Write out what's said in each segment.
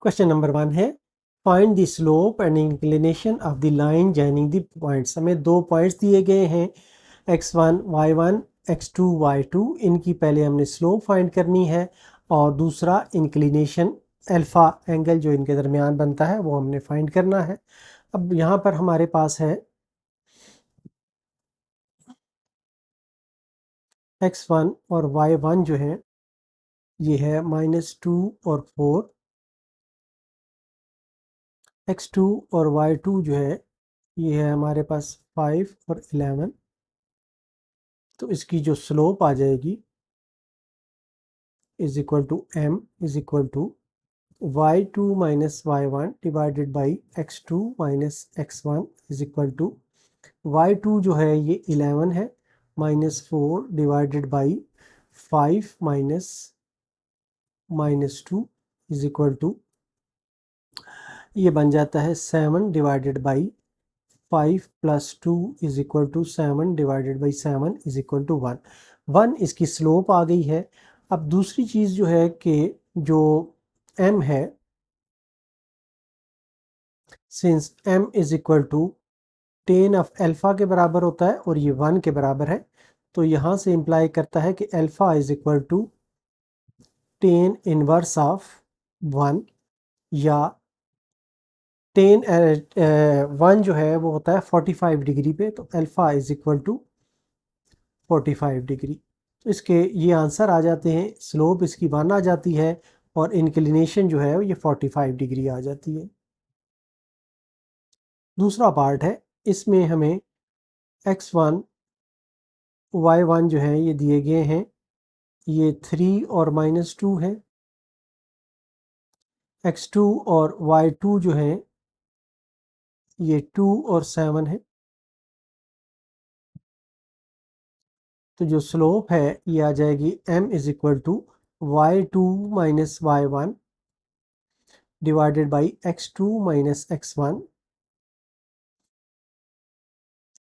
Question number 1 है find the slope and inclination of the line joining the points. हमें दो points दिए गए हैं x1 y1 x2 y2। इनकी पहले हमने स्लोप फाइंड करनी है और दूसरा इंक्लिनेशन अल्फा एंगल जो इनके दरमियान बनता है वो हमने फाइंड करना है। अब यहाँ पर हमारे पास है x1 और y1 जो है ये है -2 और 4, x2 और y2 जो है ये है हमारे पास 5 और 11। तो इसकी जो स्लोप आ जाएगी is equal to m is equal to y2 minus y1 divided by x2 minus x1 is equal to y2 जो है ये 11 है -4 divided by 5 minus 2 is equal to ये बन जाता है 7 divided by 5 plus 2 is equal to 7 divided by 7 is equal to 1 इसकी slope आ गई है। अब दूसरी चीज़ जो है कि जो m है, since m is equal to tan of alpha के बराबर होता है और ये 1 के बराबर है, तो यहाँ से इम्प्लाई करता है कि alpha is equal to tan inverse of 1 या टेन 1 जो है वो होता है 45 डिग्री पे, तो alpha is equal to 45 degree. तो इसके ये आंसर आ जाते हैं, स्लोप इसकी 1 आ जाती है और इंक्लिनेशन जो है ये 45 डिग्री आ जाती है। दूसरा पार्ट है, इसमें हमें x1 y1 जो है ये दिए गए हैं, ये 3 और -2 है। x2 और y2 जो है ये 2 और 7 है। तो जो स्लोप है ये आ जाएगी m is equal to y2 minus y1 divided by x2 minus x1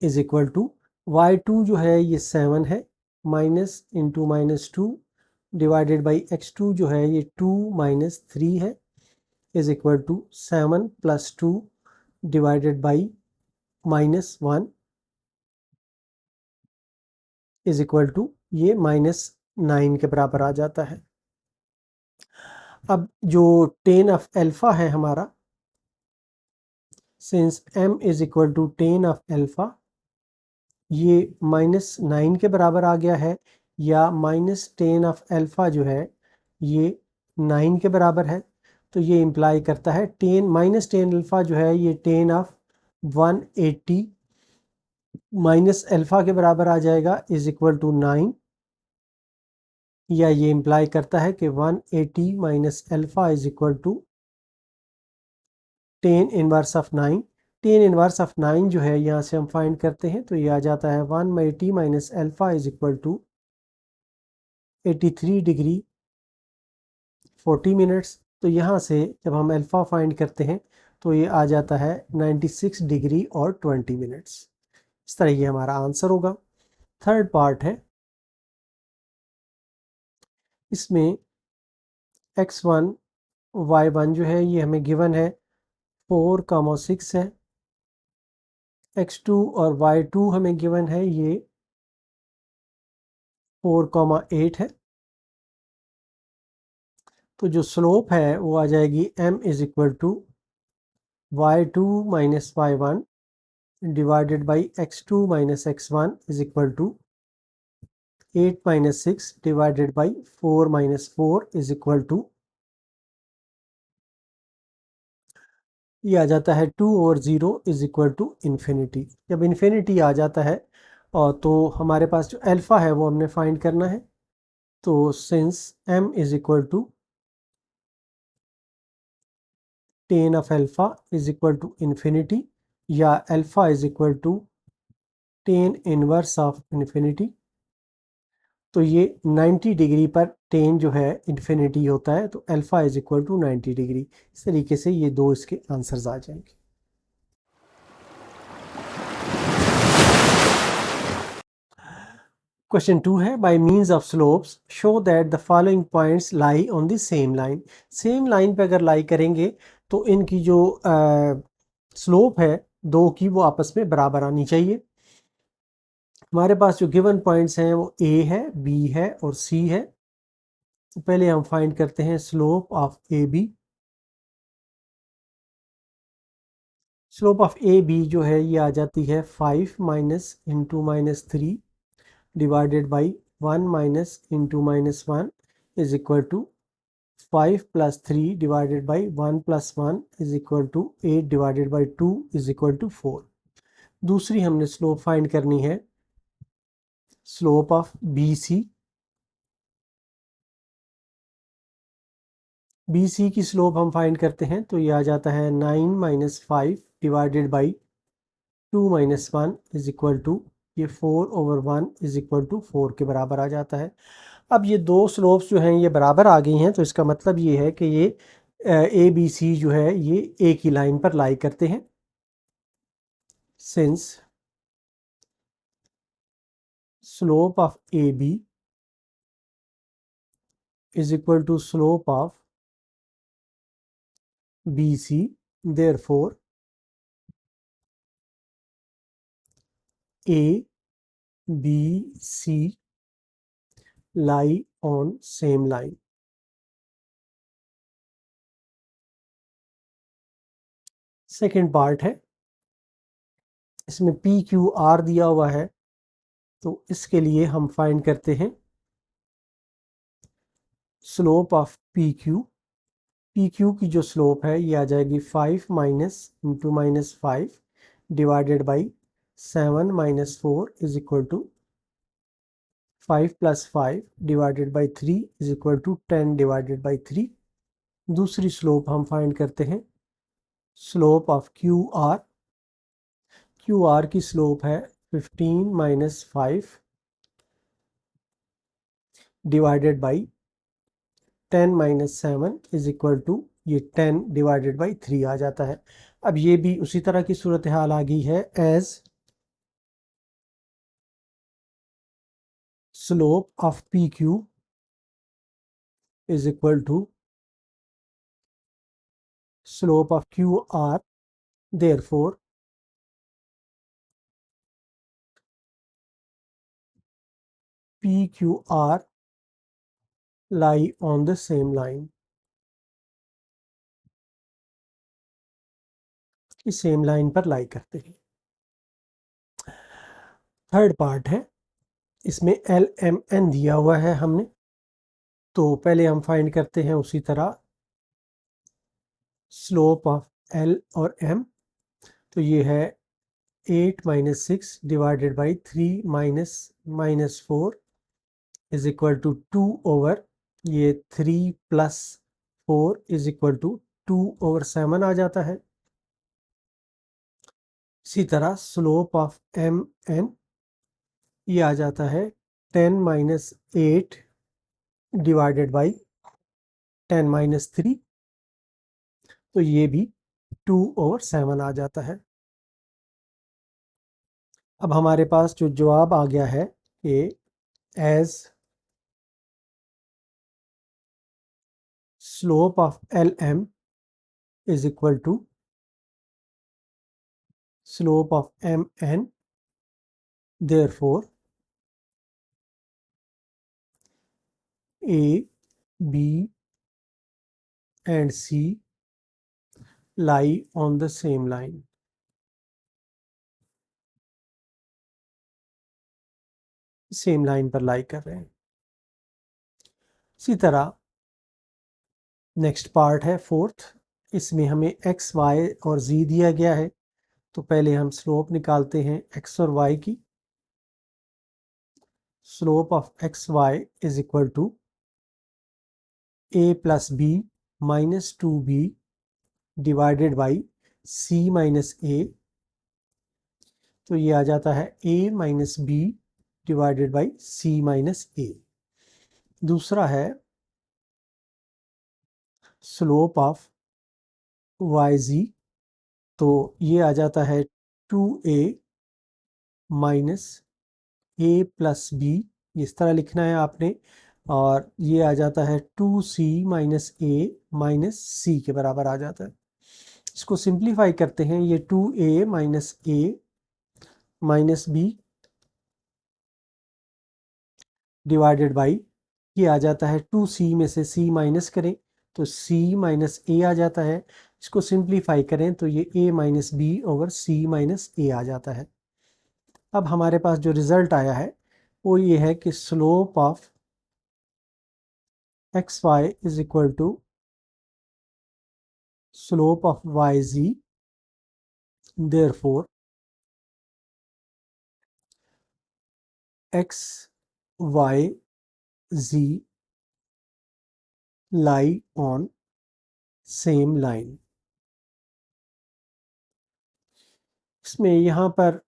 is equal to y2 जो है ये 7 है, minus into -2 divided by x2 जो है ये 2 माइनस 3 है, is equal to 7 plus 2 divided by -1 is equal to ये -9 के बराबर आ जाता है। अब जो टेन ऑफ अल्फ़ा है हमारा, since m is equal to tan of alpha, ये -9 के बराबर आ गया है, या -10 ऑफ अल्फ़ा जो है ये 9 के बराबर है। तो ये इम्प्लाई करता है -10 अल्फ़ा जो है ये 10 ऑफ 180 माइनस अल्फ़ा के बराबर आ जाएगा इज इक्वल टू 9, या ये इम्प्लाई करता है कि 180 minus alpha is equal to 10 inverse of 9। 10 inverse of 9 जो है यहाँ से हम फाइंड करते हैं, तो ये आ जाता है 180 minus alpha is equal to 83 degree 40 minutes. तो यहाँ से जब हम अल्फ़ा फाइंड करते हैं तो ये आ जाता है 96 डिग्री और 20 मिनट्स। इस तरह ये हमारा आंसर होगा। थर्ड पार्ट है, इसमें x1 y1 जो है ये हमें गिवन है 4,6 है, x2 और y2 हमें गिवन है ये 4,8 है। तो जो स्लोप है वो आ जाएगी m is equal to y2 minus y1 divided by x2 minus x1 is equal to 8 minus 6 divided by 4 minus 4 is equal to ये आ जाता है 2 और 0 इज इक्वल टू इन्फिनिटी। जब इन्फिनिटी आ जाता है और तो हमारे पास जो अल्फ़ा है वो हमने फाइंड करना है। तो since m is equal to 10 of alpha is equal to infinity, या alpha is equal to 10 inverse of infinity, तो ये 90 डिग्री पर 10 जो है इन्फिनिटी होता है, तो alpha is equal to 90 degree. इस तरीके से ये दो इसके आंसर्स आ जाएंगे। क्वेश्चन 2 है by means of slopes show that the following points lie on the same line. Same line पे अगर लाई करेंगे तो इनकी जो स्लोप है दो की वो आपस में बराबर आनी चाहिए। हमारे पास जो गिवन पॉइंट्स हैं वो ए है, बी है और सी है। तो पहले हम फाइंड करते हैं slope of A B. Slope of A B जो है ये आ जाती है 5 minus into minus 3 divided by 1 minus into minus 1 is equal to 5 plus 3 divided by 1 plus 1 is equal to 8 divided by 2 is equal to 4। दूसरी हमने slope find करनी है slope of B C. B C की slope हम find करते हैं तो ये आ जाता है 9 minus 5 divided by 2 minus 1 is equal to ये 4 ओवर 1 इज इक्वल टू 4 के बराबर आ जाता है। अब ये दो स्लोप्स जो हैं ये बराबर आ गई हैं तो इसका मतलब ये है कि ये ए बी सी जो है ये एक ही लाइन पर लाई करते हैं। Since slope of A B is equal to slope of B C, therefore A B C lie on same line. Second part है, इसमें पी क्यू आर दिया हुआ है तो इसके लिए हम फाइंड करते हैं slope of P Q. P Q की जो स्लोप है ये आ जाएगी 5 minus into minus 5 divided by 7 minus 4 is equal to 5 plus 5 divided by 3 is equal to 10 divided by 3। दूसरी स्लोप हम फाइंड करते हैं slope of Q R. Q R की स्लोप है 15 minus 5 divided by 10 minus 7 is equal to ये 10 divided by 3 आ जाता है। अब ये भी उसी तरह की सूरत हाल आ गई है as slope of P Q is equal to slope of Q R, therefore P Q R lie on the same line. इस सेम लाइन पर लाई करते हैं। थर्ड पार्ट है, इसमें एल एम एन दिया हुआ है हमने तो पहले हम फाइंड करते हैं उसी तरह स्लोप ऑफ एल और एम। तो ये है 8 minus 6 divided by 3 minus minus 4 is equal to 2 over ये 3 plus 4 is equal to 2 over 7 आ जाता है। इसी तरह स्लोप ऑफ एम एन ये आ जाता है 10 माइनस 8 डिवाइडेड बाई 10 माइनस 3 तो ये भी 2 ओवर 7 आ जाता है। अब हमारे पास जो जवाब आ गया है कि as slope of L M is equal to slope of M N, therefore A B and C lie on the same line. Same line पर लाई कर रहे हैं। इसी तरह नेक्स्ट पार्ट है फोर्थ, इसमें हमें एक्स वाई और जी दिया गया है तो पहले हम स्लोप निकालते हैं एक्स और वाई की। Slope of x Y is equal to a plus b minus 2b divided by c minus a. तो ये आ जाता है a minus b divided by c minus a. दूसरा है स्लोप ऑफ वाई जी, तो ये आ जाता है 2a माइनस ए प्लस बी इस तरह लिखना है आपने, और ये आ जाता है 2c माइनस ए माइनस सी के बराबर आ जाता है। इसको सिंप्लीफाई करते हैं, ये 2a minus a minus b divided by, ये आ जाता है 2c में से c माइनस करें तो c माइनस ए आ जाता है। इसको सिंप्लीफाई करें तो ये a minus b over c minus a आ जाता है। अब हमारे पास जो रिजल्ट आया है वो ये है कि slope of x Y is equal to slope of Y Z, therefore X Y Z lie on same line. इसमें यहाँ पर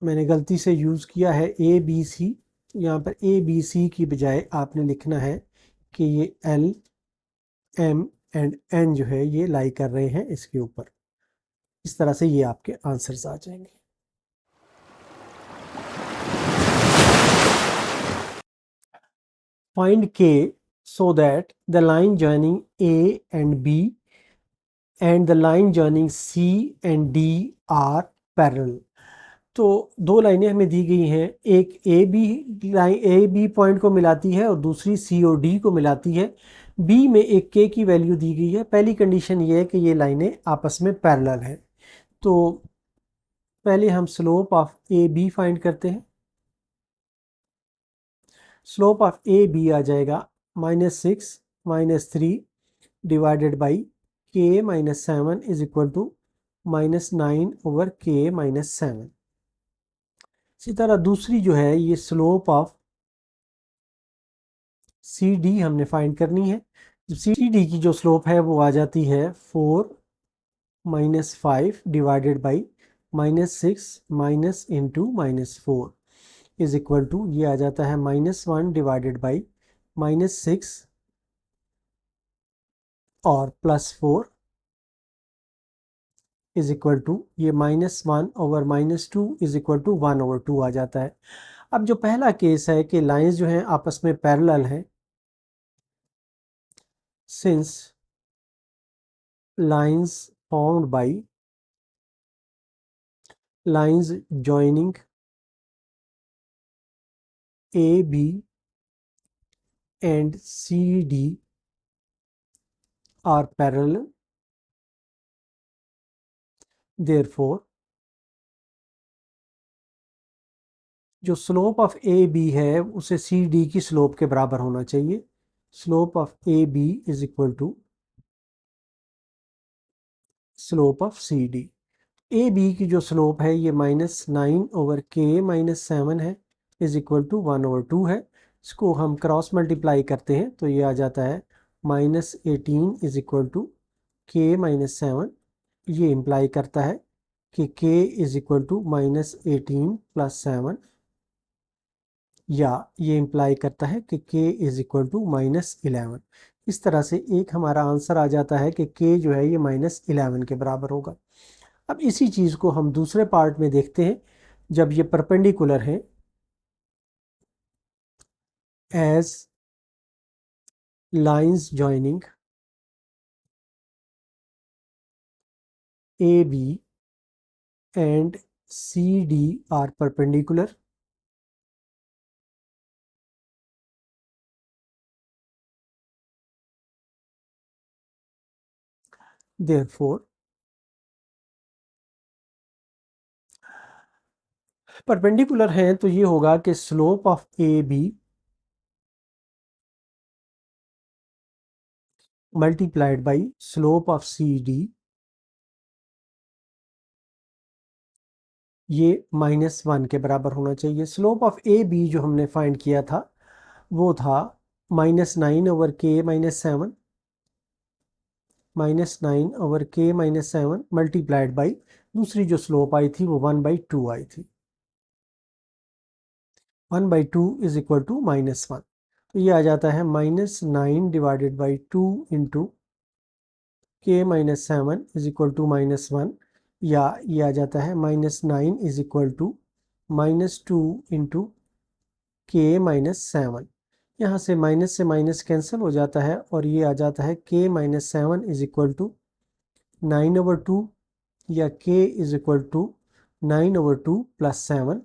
मैंने गलती से यूज़ किया है ए बी सी, यहाँ पर ए बी सी की बजाय आपने लिखना है कि ये एल एम एंड एन जो है ये लाई कर रहे हैं इसके ऊपर। इस तरह से ये आपके आंसर्स आ जाएंगे। Find K so that the line joining A and B and the line joining C and D are parallel। तो दो लाइनें हमें दी गई हैं, एक A B line A B point को मिलाती है और दूसरी सी और डी को मिलाती है। बी में एक के की वैल्यू दी गई है। पहली कंडीशन ये है कि ये लाइनें आपस में पैरेलल हैं। तो पहले हम slope of A B find करते हैं। स्लोप ऑफ ए बी आ जाएगा -6 -3 डिवाइडेड बाई के -7 इज इक्वल टू -9 ओवर के -7। इसी तरह दूसरी जो है ये स्लोप ऑफ सी डी हमने फाइंड करनी है। सी डी की जो स्लोप है वो आ जाती है 4 -5 divided by -6 minus into -4 is equal to, ये आ जाता है -1 डिवाइडेड बाई -6 और +4 इज इक्वल टू, ये -1 ओवर -2 इज इक्वल टू 1/2 आ जाता है। अब जो पहला केस है कि लाइंस जो हैं आपस में पैरेलल हैं, since lines formed by lines joining A B and C D are parallel, therefore जो स्लोप ऑफ ए बी है उसे सी डी की स्लोप के बराबर होना चाहिए। Slope of A B is equal to slope of C D. A B की जो स्लोप है ये -9 ओवर के -7 है, इज इक्वल टू 1/2 है। इसको हम क्रॉस मल्टीप्लाई करते हैं तो ये आ जाता है -18 इज इक्वल टू के -7। ये इम्प्लाई करता है कि k इज इक्वल टू -18 + 7, या ये इम्प्लाई करता है कि k इज इक्वल टू -11। इस तरह से एक हमारा आंसर आ जाता है कि k जो है ये -11 के बराबर होगा। अब इसी चीज़ को हम दूसरे पार्ट में देखते हैं, जब ये परपेंडिकुलर हैं as lines joining A B and C D are perpendicular, therefore perpendicular हैं तो ये होगा कि slope of A B multiplied by slope of C D, ये -1 के बराबर होना चाहिए। स्लोप ऑफ ए बी जो हमने फाइंड किया था वो था -9 ओवर के -7 -9 ओवर के -7 मल्टीप्लाइड बाई दूसरी जो स्लोप आई थी वो 1/2 आई थी। 1/2 इज इक्वल टू -1, तो ये आ जाता है -9 डिवाइडेड बाई 2 इंटू के -7 इज इक्वल टू -1, या ये आ जाता है -9 is equal to -2 into k minus 7। यहाँ से माइनस कैंसिल हो जाता है और ये आ जाता है k minus 7 is equal to 9/2 या k is equal to 9/2 plus 7।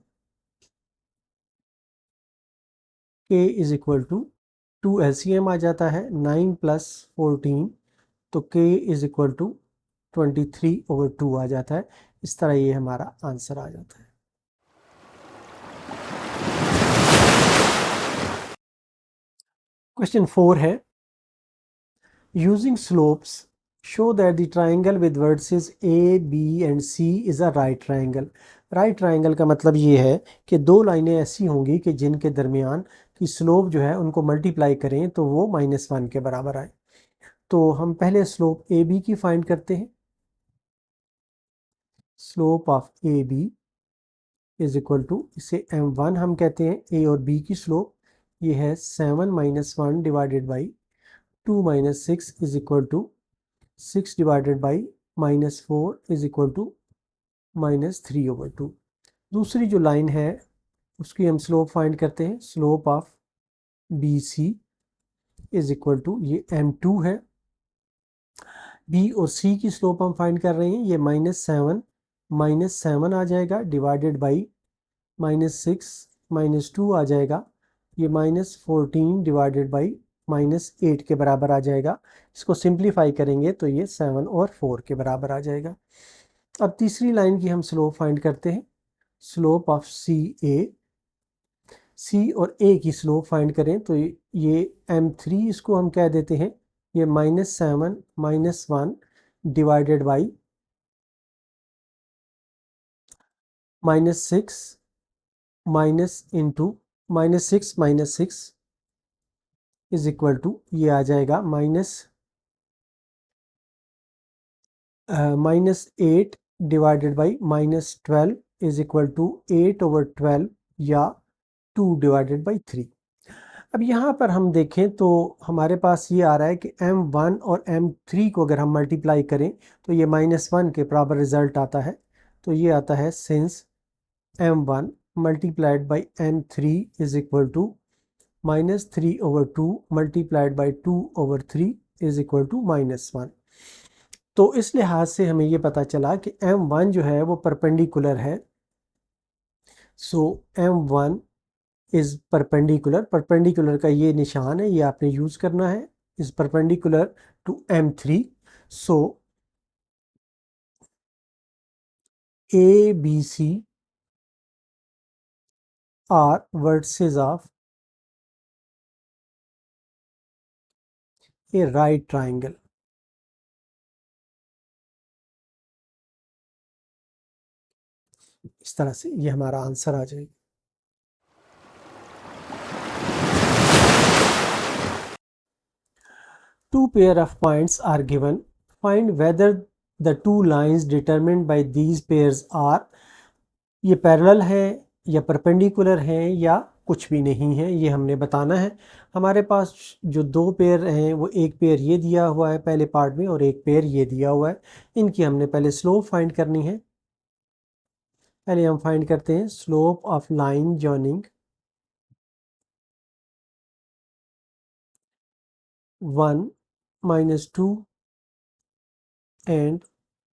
k is equal to 2 LCM आ जाता है 9 प्लस 14, तो k इज इक्वल टू 23/2 आ जाता है। इस तरह ये हमारा आंसर आ जाता है। क्वेश्चन 4 है, using slopes show that the triangle with vertices A B and C is a right triangle. Right triangle का मतलब ये है कि दो लाइनें ऐसी होंगी कि जिनके दरमियान की स्लोप जो है उनको मल्टीप्लाई करें तो वो -1 के बराबर आए। तो हम पहले स्लोप ए बी की फाइंड करते हैं। Slope of A B is equal to, इसे m1 हम कहते हैं। ए और बी की स्लोप ये है 7 - 1 divided by 2 - 6 is equal to 6 divided by -4 is equal to -3/2। दूसरी जो लाइन है उसकी हम स्लोप फाइंड करते हैं। Slope of B C is equal to, ये m2 है। बी और सी की स्लोप हम फाइंड कर रहे हैं, ये -7 आ जाएगा डिवाइडेड बाई -6 -2 आ जाएगा, ये -14 डिवाइडेड बाई -8 के बराबर आ जाएगा। इसको सिंप्लीफाई करेंगे तो ये 7 और 4 के बराबर आ जाएगा। अब तीसरी लाइन की हम स्लोप फाइंड करते हैं। स्लोप ऑफ सी ए, सी और ए की स्लोप फाइंड करें तो ये m3 इसको हम कह देते हैं, ये -7 -1 divided by -6 -6 is equal to, ये आ जाएगा -8 divided by -12 is equal to 8/12 या 2 डिवाइडेड बाई 3। अब यहाँ पर हम देखें तो हमारे पास ये आ रहा है कि m1 और m3 को अगर हम मल्टीप्लाई करें तो ये -1 के बराबर रिजल्ट आता है। तो ये आता है since m1 multiplied by m3 is equal to -3/2 multiplied by 2/3 is equal to -1। तो इस लिहाज से हमें ये पता चला कि m1 जो है वो परपेंडिकुलर है। सो m1 इज परपेंडिकुलर, परपेंडिकुलर का ये निशान है, ये आपने यूज करना है, is perpendicular to m3। So A B C are vertices of a right triangle. इस तरह से ये हमारा आंसर आ जाएगा। Two pair of points are given. Find whether the two lines determined by these pairs are, ये parallel है या परपेंडिकुलर है या कुछ भी नहीं है, ये हमने बताना है। हमारे पास जो दो पेयर हैं वो एक पेयर ये दिया हुआ है पहले पार्ट में और एक पेयर ये दिया हुआ है। इनकी हमने पहले स्लोप फाइंड करनी है। पहले हम फाइंड करते हैं slope of line joining 1 - 2 and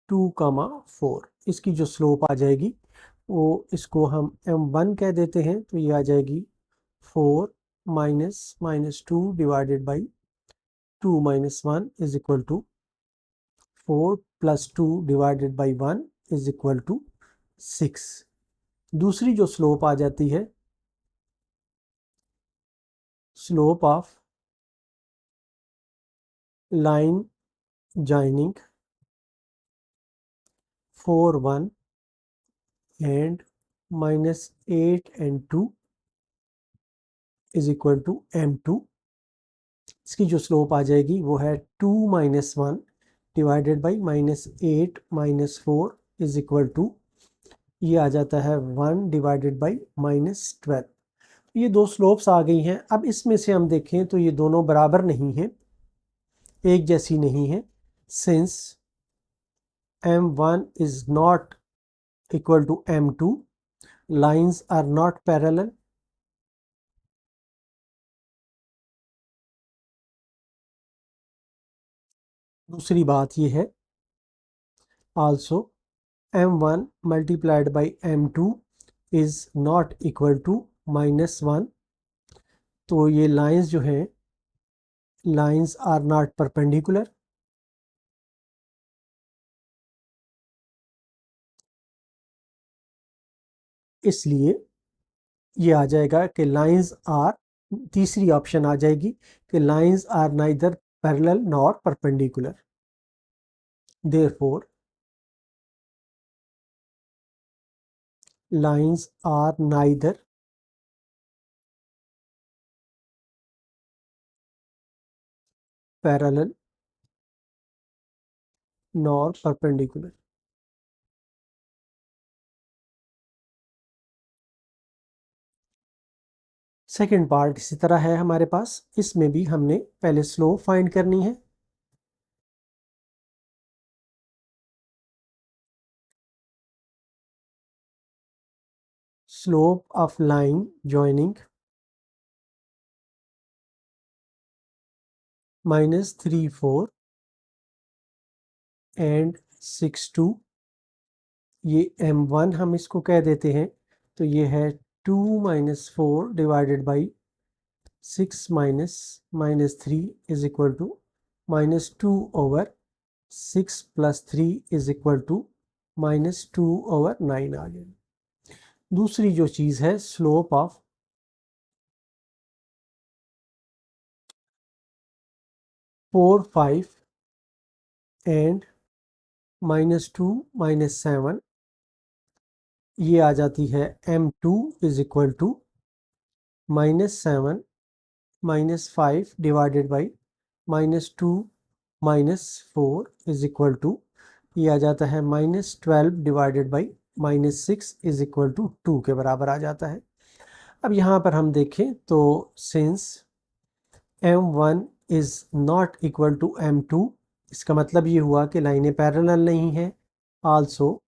2, 4। इसकी जो स्लोप आ जाएगी वो, इसको हम m1 कह देते हैं, तो ये आ जाएगी 4 -2 divided by 2 - 1 is equal to 4 + 2 divided by 1 is equal to 6। दूसरी जो स्लोप आ जाती है, slope of line joining 4 1 and -8 and 2 is equal to m2। इसकी जो स्लोप आ जाएगी वो है 2 - 1 divided by -8 - 4 is equal to, ये आ जाता है 1 डिवाइडेड बाई -12। ये दो स्लोप्स आ गई हैं। अब इसमें से हम देखें तो ये दोनों बराबर नहीं हैं, एक जैसी नहीं है। Since m1 is not equal to m2, lines are not parallel, दूसरी बात ये है also m1 multiplied by m2 is not equal to -1। तो ये लाइंस जो हैं, लाइंस आर नॉट परपेंडिकुलर, इसलिए ये आ जाएगा कि लाइंस आर, तीसरी ऑप्शन आ जाएगी कि lines are neither parallel nor perpendicular, therefore lines are neither parallel nor perpendicular. Second part इसी तरह है हमारे पास, इसमें भी हमने पहले स्लोप फाइंड करनी है। Slope of line joining -3 4 and 6 2, ये m1 हम इसको कह देते हैं, तो ये है 2 - 4 divided by 6 minus 3 is equal to -2/6 + 3 is equal to -2/9 आ गया। दूसरी जो चीज़ है स्लोप ऑफ 4 5 एंड -2 -7, ये आ जाती है m2 is equal to -7 -5 divided by -2 -4 is equal to, ये आ जाता है -12 divided by -6 is equal to 2 के बराबर आ जाता है। अब यहाँ पर हम देखें तो since m1 is not equal to m2, इसका मतलब ये हुआ कि लाइनें पैरेलल नहीं है। Also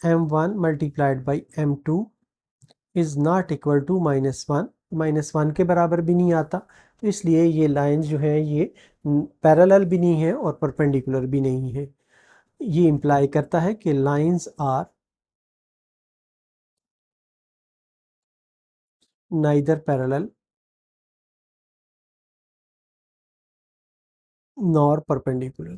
m1 multiplied by m2 is not equal to -1, -1 के बराबर भी नहीं आता, तो इसलिए ये लाइन जो है ये पैरेलल भी नहीं है और परपेंडिकुलर भी नहीं है। ये इंप्लाई करता है कि lines are neither parallel nor perpendicular.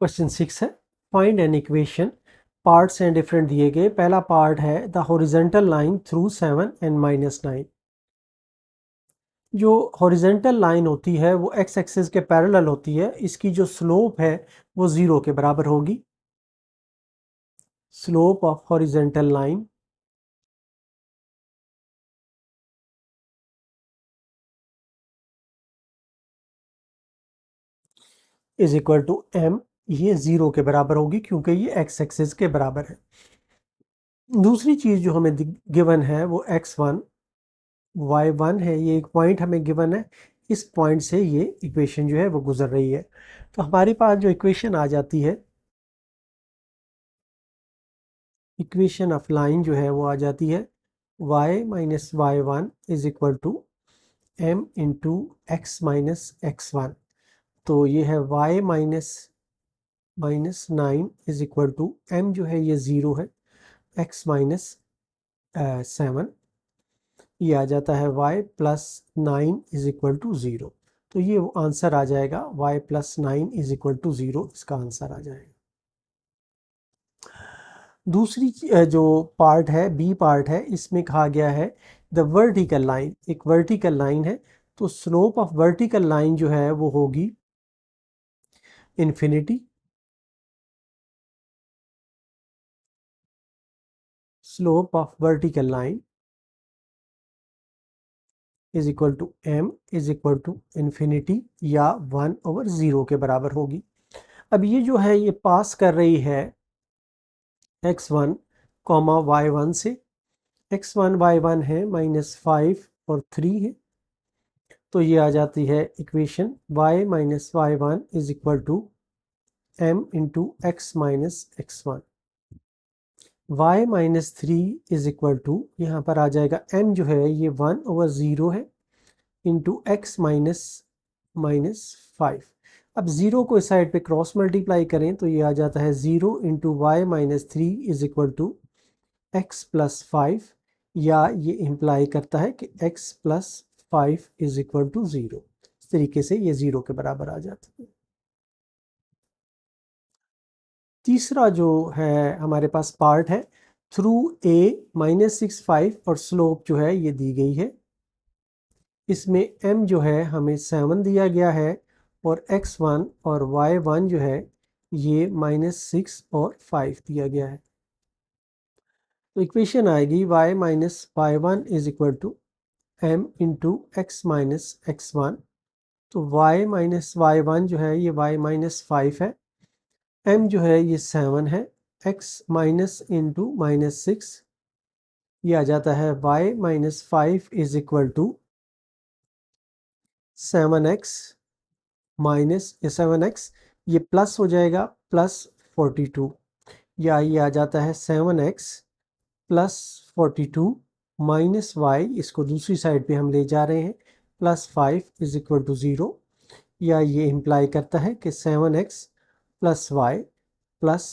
Question 6 है, find an equation, parts and different दिए गए। पहला पार्ट है the horizontal line through 7 and -9। जो हॉरिजॉन्टल लाइन होती है वो एक्स एक्सिस के पैरेलल होती है, इसकी जो स्लोप है वो 0 के बराबर होगी। Slope of horizontal line is equal to m, ये 0 के बराबर होगी क्योंकि ये एक्स एक्सिस के बराबर है। दूसरी चीज़ जो हमें गिवन है वो x1 y1 है, ये एक पॉइंट हमें गिवन है, इस पॉइंट से ये इक्वेशन जो है वो गुजर रही है। तो हमारे पास जो इक्वेशन आ जाती है, इक्वेशन ऑफ लाइन जो है वो आ जाती है y - y1 is equal to m into x - x1। तो ये है y -9 is equal to m जो है ये 0 है, x - 7, ये आ जाता है y + 9 इज इक्वल टू 0। तो ये आंसर आ जाएगा y + 9 इज इक्वल टू 0, इसका आंसर आ जाएगा। दूसरी जो पार्ट है, बी पार्ट है, इसमें कहा गया है द वर्टिकल लाइन, एक वर्टिकल लाइन है, तो स्लोप ऑफ वर्टिकल लाइन जो है वो होगी infinity. Slope of vertical line is equal to m is equal to infinity या 1/0 के बराबर होगी। अब ये जो है ये पास कर रही है x1 y1 से, x1 y1 है -5 और 3 है, तो ये आ जाती है equation y - y1 is equal to m into x - x1। y minus 3 is equal to, यहाँ पर आ जाएगा m जो है ये 1/0 है इंटू एक्स माइनस माइनस 5। अब 0 को इस साइड पे क्रॉस मल्टीप्लाई करें तो ये आ जाता है 0 into y minus 3 is equal to x plus 5, या ये इम्प्लाई करता है कि x plus 5 is equal to 0। इस तरीके से ये 0 के बराबर आ जाता है। तीसरा जो है हमारे पास पार्ट है, थ्रू a -6 5 और स्लोप जो है ये दी गई है। इसमें m जो है हमें 7 दिया गया है और x1 और y1 जो है ये -6 और 5 दिया गया है। तो इक्वेशन आएगी y minus y1 is equal to m into x minus x1। तो y माइनस y1 जो है ये y माइनस 5 है, m जो है ये 7 है, x माइनस इंटू माइनस 6, ये आ जाता है y minus 5 is equal to 7x minus ये 7x, ये प्लस हो जाएगा प्लस 42, या ये आ जाता है 7x प्लस 42 माइनस y, इसको दूसरी साइड पे हम ले जा रहे हैं, प्लस 5 इज इक्वल टू 0, या ये इम्प्लाई करता है कि 7x plus y plus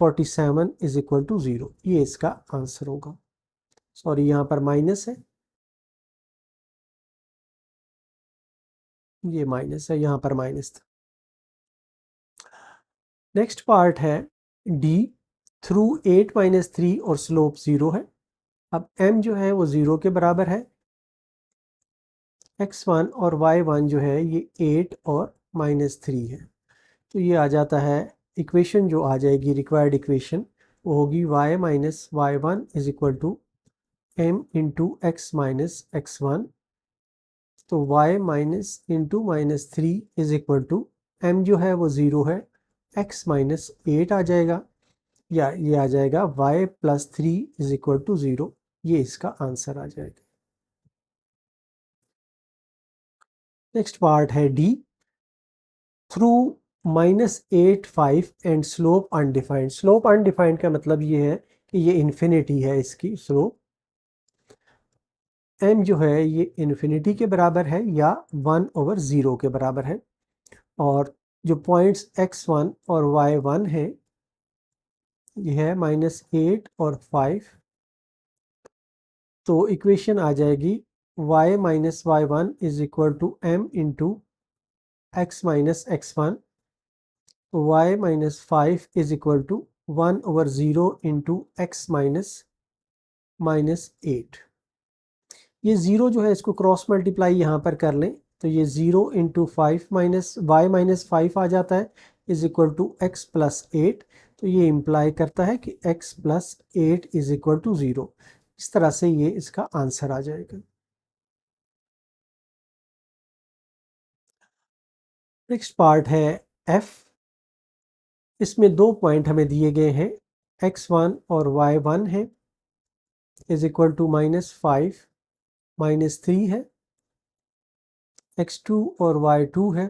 47 is equal to 0। ये इसका आंसर होगा। सॉरी यहाँ पर माइनस है, ये माइनस है, यहाँ पर माइनस था। नेक्स्ट पार्ट है डी, थ्रू 8 माइनस 3 और स्लोप 0 है। अब m जो है वो 0 के बराबर है, x1 और y1 जो है ये 8 और माइनस 3 है। तो ये आ जाता है इक्वेशन जो आ जाएगी रिक्वायर्ड इक्वेशन, वो होगी y minus y1 is equal to m into x minus x1। तो y minus into minus 3 is equal to m जो है वो 0 है, x माइनस 8 आ जाएगा, या ये आ जाएगा y plus 3 is equal to 0। ये इसका आंसर आ जाएगा। नेक्स्ट पार्ट है D, through -8 5 and slope undefined. Slope undefined का मतलब ये है कि ये इन्फिनिटी है, इसकी स्लोप m जो है ये इन्फिनिटी के बराबर है या 1/0 के बराबर है, और जो पॉइंट्स x1 और y1 है ये है -8 और 5। तो इक्वेशन आ जाएगी y minus y1 is equal to m into x minus x1। तो y minus 5 is equal to 1/0 into x minus minus 8। ये 0 जो है इसको क्रॉस मल्टीप्लाई यहाँ पर कर लें तो ये 0 इंटू 5 माइनस y माइनस 5 आ जाता है is equal to x plus 8। तो ये इम्प्लाई करता है कि x plus 8 is equal to 0। इस तरह से ये इसका आंसर आ जाएगा। नेक्स्ट पार्ट है f, इसमें दो पॉइंट हमें दिए गए हैं, x1 और y1 है, इज इक्वल टू -5 -3 है, x2 और y2 है,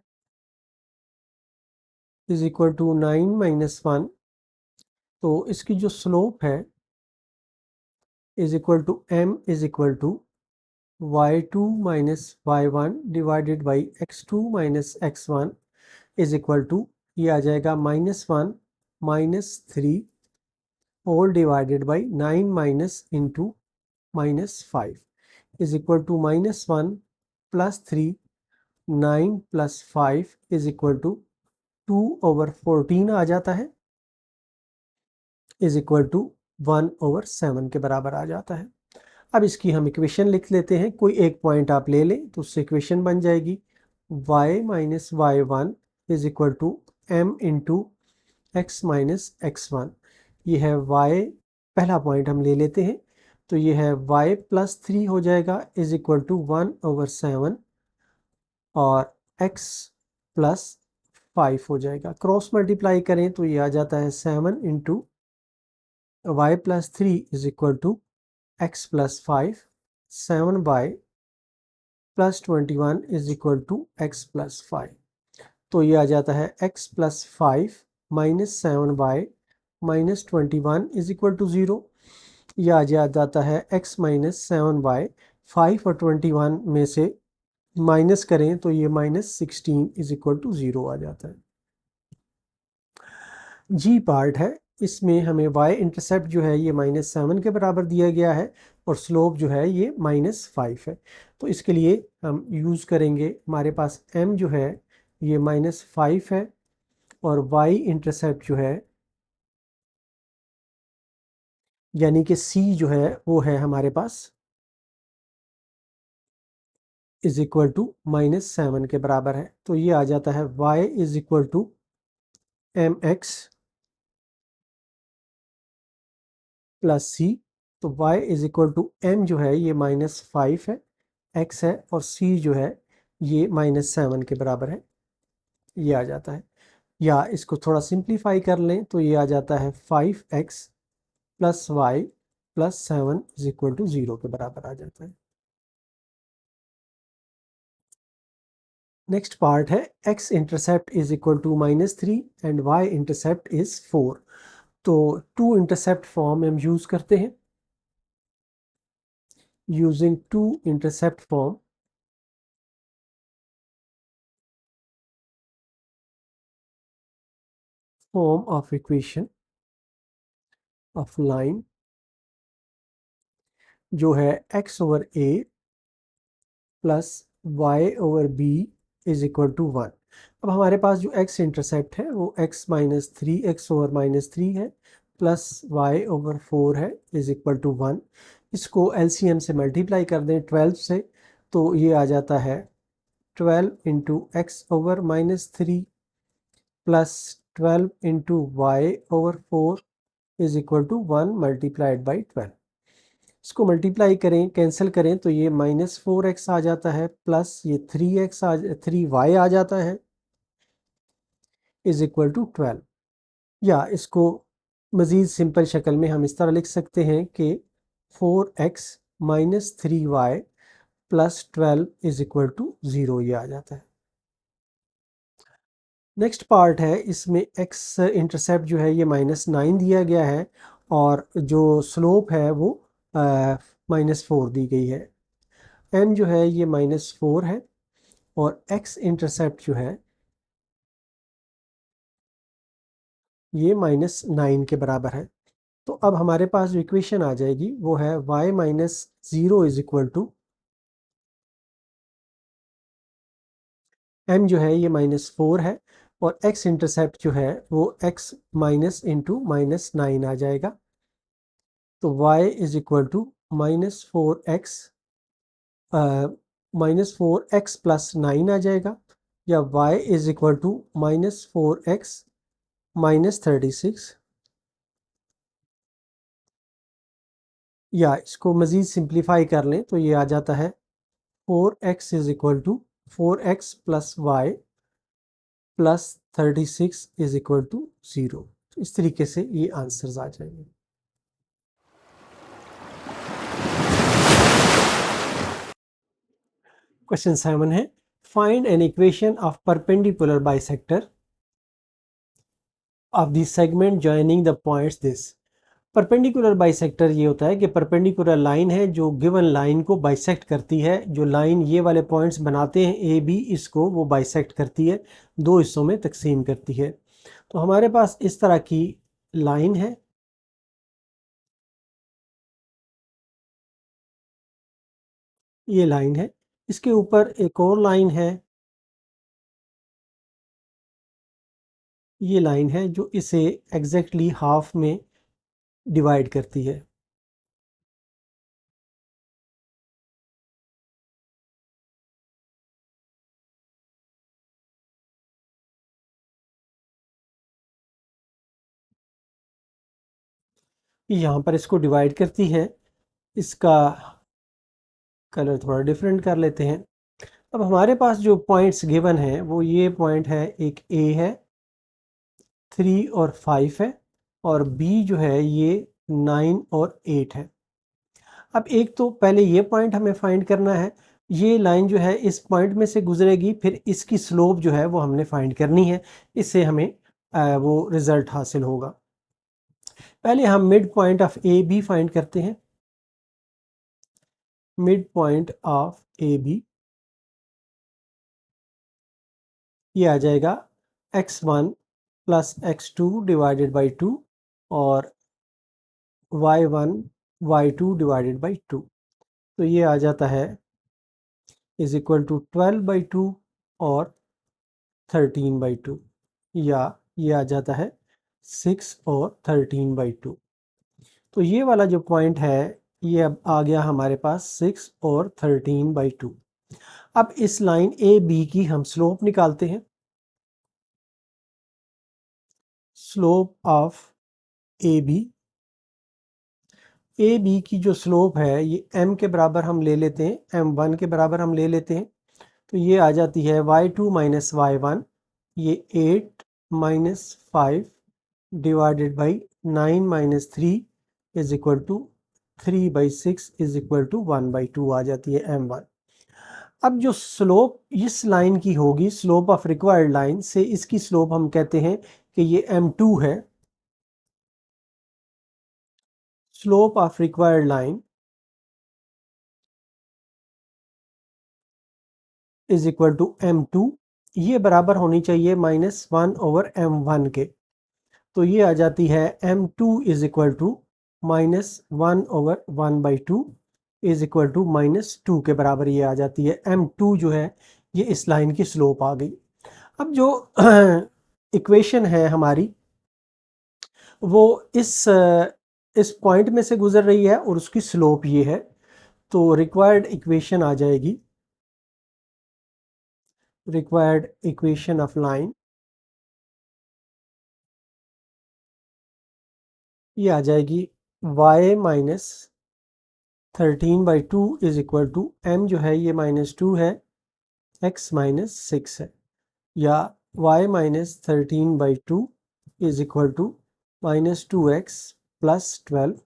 इज इक्वल टू 9 -1। तो इसकी जो स्लोप है is equal to m is equal to y2 minus y1 divided by x2 minus x1 is equal to, ये आ जाएगा -1 -3 whole divided by 9 minus into -5 is equal to -1 plus 3 9 plus 5 is equal to 2/14 आ जाता है, is equal to 1/7 के बराबर आ जाता है। अब इसकी हम इक्वेशन लिख लेते हैं, कोई एक पॉइंट आप ले लें तो उससे इक्वेशन बन जाएगी y minus y1 is equal to m into x minus x1। ये है y, पहला पॉइंट हम ले लेते हैं तो ये है y प्लस 3 हो जाएगा इज इक्वल टू 1/7 और x प्लस 5 हो जाएगा। क्रॉस मल्टीप्लाई करें तो ये आ जाता है 7 into y plus 3 is equal to x plus 5, 7 y plus 21 is equal to x plus 5। तो ये आ जाता है x plus 5 minus 7 y minus 21 is equal to 0। यह आ जाता है x माइनस 7y। 5 और 21 में से माइनस करें तो ये माइनस 16 इज इक्वल टू 0 आ जाता है। जी पार्ट है, इसमें हमें y इंटरसेप्ट जो है ये -7 के बराबर दिया गया है और स्लोप जो है ये -5 है। तो इसके लिए हम यूज़ करेंगे, हमारे पास m जो है ये -5 है और y इंटरसेप्ट जो है यानी कि c जो है वो है हमारे पास इज इक्वल टू -7 के बराबर है। तो ये आ जाता है y is equal to mx plus c. तो y is equal to m जो है ये -5 है, x है और c जो है ये -7 के बराबर है। ये आ जाता है, या इसको थोड़ा सिंप्लीफाई कर लें तो ये आ जाता है 5x plus y plus 7 is equal to 0 के बराबर आ जाता है। नेक्स्ट पार्ट है x intercept is equal to -3 and y intercept is 4। तो टू इंटरसेप्ट फॉर्म हम यूज करते हैं। Using two intercept form of equation of line जो है x over a plus y over b is equal to 1। अब हमारे पास जो x intercept है वो x माइनस 3 एक्स ओवर -3 है प्लस y ओवर 4 है इज इक्वल टू 1। इसको LCM से मल्टीप्लाई कर दें 12 से तो ये आ जाता है 12 into x over -3 plus 12 into y over 4 is equal to 1 multiplied by 12। इसको मल्टीप्लाई करें, कैंसिल करें तो ये -4x आ जाता है प्लस ये 3y आ जाता है इज इक्वल टू 12। या इसको मज़ीद सिंपल शक्ल में हम इस तरह लिख सकते हैं कि 4x minus 3y plus 12 is equal to 0 ये आ जाता है। नेक्स्ट पार्ट है, इसमें x इंटरसेप्ट जो है ये -9 दिया गया है और जो स्लोप है वो -4 दी गई है। m जो है ये -4 है और x इंटरसेप्ट जो है ये -9 के बराबर है। तो अब हमारे पास जो इक्वेशन आ जाएगी वो है y minus 0 is equal to m जो है ये -4 है और x इंटरसेप्ट जो है वो x माइनस इंटू -9 आ जाएगा। तो y is equal to -4x -4x plus 9 आ जाएगा, या y is equal to -4x -36। या इसको मज़ीद सिंप्लीफाई कर लें तो ये आ जाता है 4x is equal to 4x plus y plus 36 is equal to 0। तो इस तरीके से ये आंसर्स आ जाएंगे। क्वेश्चन 7 है, find an equation of perpendicular bisector of the segment joining the points this. Perpendicular bisector ये होता है कि परपेंडिकुलर लाइन है जो गिवन लाइन को बाइसेक्ट करती है। जो लाइन ये वाले पॉइंट्स बनाते हैं ए बी, इसको वो बाइसेक्ट करती है, दो हिस्सों में तकसीम करती है। तो हमारे पास इस तरह की लाइन है, ये लाइन है, इसके ऊपर एक और लाइन है, ये लाइन है जो इसे एग्जैक्टली हाफ में डिवाइड करती है। यहाँ पर इसको डिवाइड करती है। इसका कलर थोड़ा डिफरेंट कर लेते हैं। अब हमारे पास जो पॉइंट्स गिवन हैं वो ये पॉइंट है, एक ए है 3 और 5 है और बी जो है ये 9 और 8 है। अब एक तो पहले ये पॉइंट हमें फाइंड करना है, ये लाइन जो है इस पॉइंट में से गुजरेगी, फिर इसकी स्लोप जो है वो हमने फाइंड करनी है, इससे हमें वो रिज़ल्ट हासिल होगा। पहले हम mid point of A B find करते हैं। Mid point of A B ये आ जाएगा x1 plus x2 divided by 2 और y1 y2 डिवाइडेड बाई 2। तो ये आ जाता है इज इक्वल टू 12/2 और 13/2, या ये आ जाता है 6 और 13/2। तो ये वाला जो पॉइंट है ये अब आ गया हमारे पास 6 और 13/2। अब इस लाइन ए बी की हम स्लोप निकालते हैं। स्लोप ऑफ ए बी की जो स्लोप है ये m के बराबर हम ले लेते हैं, m1 के बराबर हम ले लेते हैं। तो ये आ जाती है y2 माइनस y1, ये 8 minus 5 divided by 9 minus 3 is equal to 3/6 is equal to 1/2 आ जाती है m1। अब जो स्लोप इस लाइन की होगी, स्लोप ऑफ रिक्वायर्ड लाइन से इसकी स्लोप हम कहते हैं कि ये m2 है। Slope of required line is equal to m2, ये बराबर होनी चाहिए -1/m1 के। तो ये आ जाती है m2 is equal to -1/1/2 is equal to -2 के बराबर ये आ जाती है। m2 जो है ये इस लाइन की स्लोप आ गई। अब जो इक्वेशन है हमारी वो इस पॉइंट में से गुजर रही है और उसकी स्लोप ये है। तो रिक्वायर्ड इक्वेशन आ जाएगी, रिक्वायर्ड इक्वेशन ऑफ लाइन ये आ जाएगी y minus 13/2 is equal to m जो है ये -2 है, x माइनस 6 है, या y minus 13/2 is equal to -2x plus 12।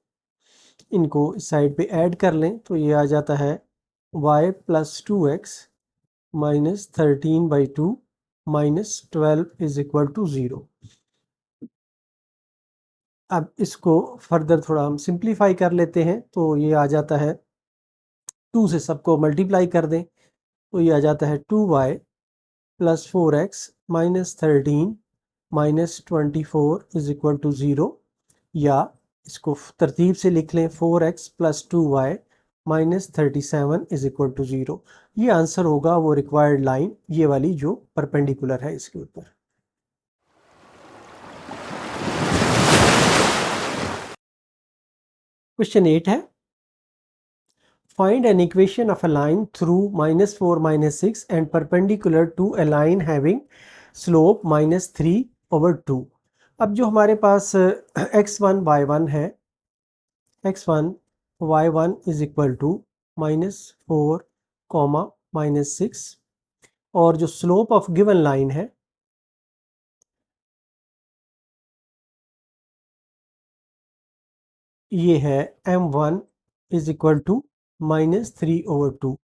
इनको इस साइड पे ऐड कर लें तो ये आ जाता है y plus 2x minus 13/2 minus 12 is equal to 0। अब इसको फर्दर थोड़ा हम सिंप्लीफाई कर लेते हैं तो ये आ जाता है 2 से सबको मल्टीप्लाई कर दें तो ये आ जाता है 2y plus 4x minus 13 minus 24 is equal to 0, या इसको तरतीब से लिख लें 4x plus 2y minus 37 is equal to 0। ये आंसर होगा वो रिक्वायर्ड लाइन ये वाली जो परपेंडिकुलर है इसके ऊपर। क्वेश्चन 8 है, find an equation of a line through -4 -6 and perpendicular to a line having slope -3/2। अब जो हमारे पास x1 y1 है, x1 y1 is equal to -4 -6, और जो स्लोप ऑफ गिवन लाइन है ये है m1 इज इक्वल टू -3/2।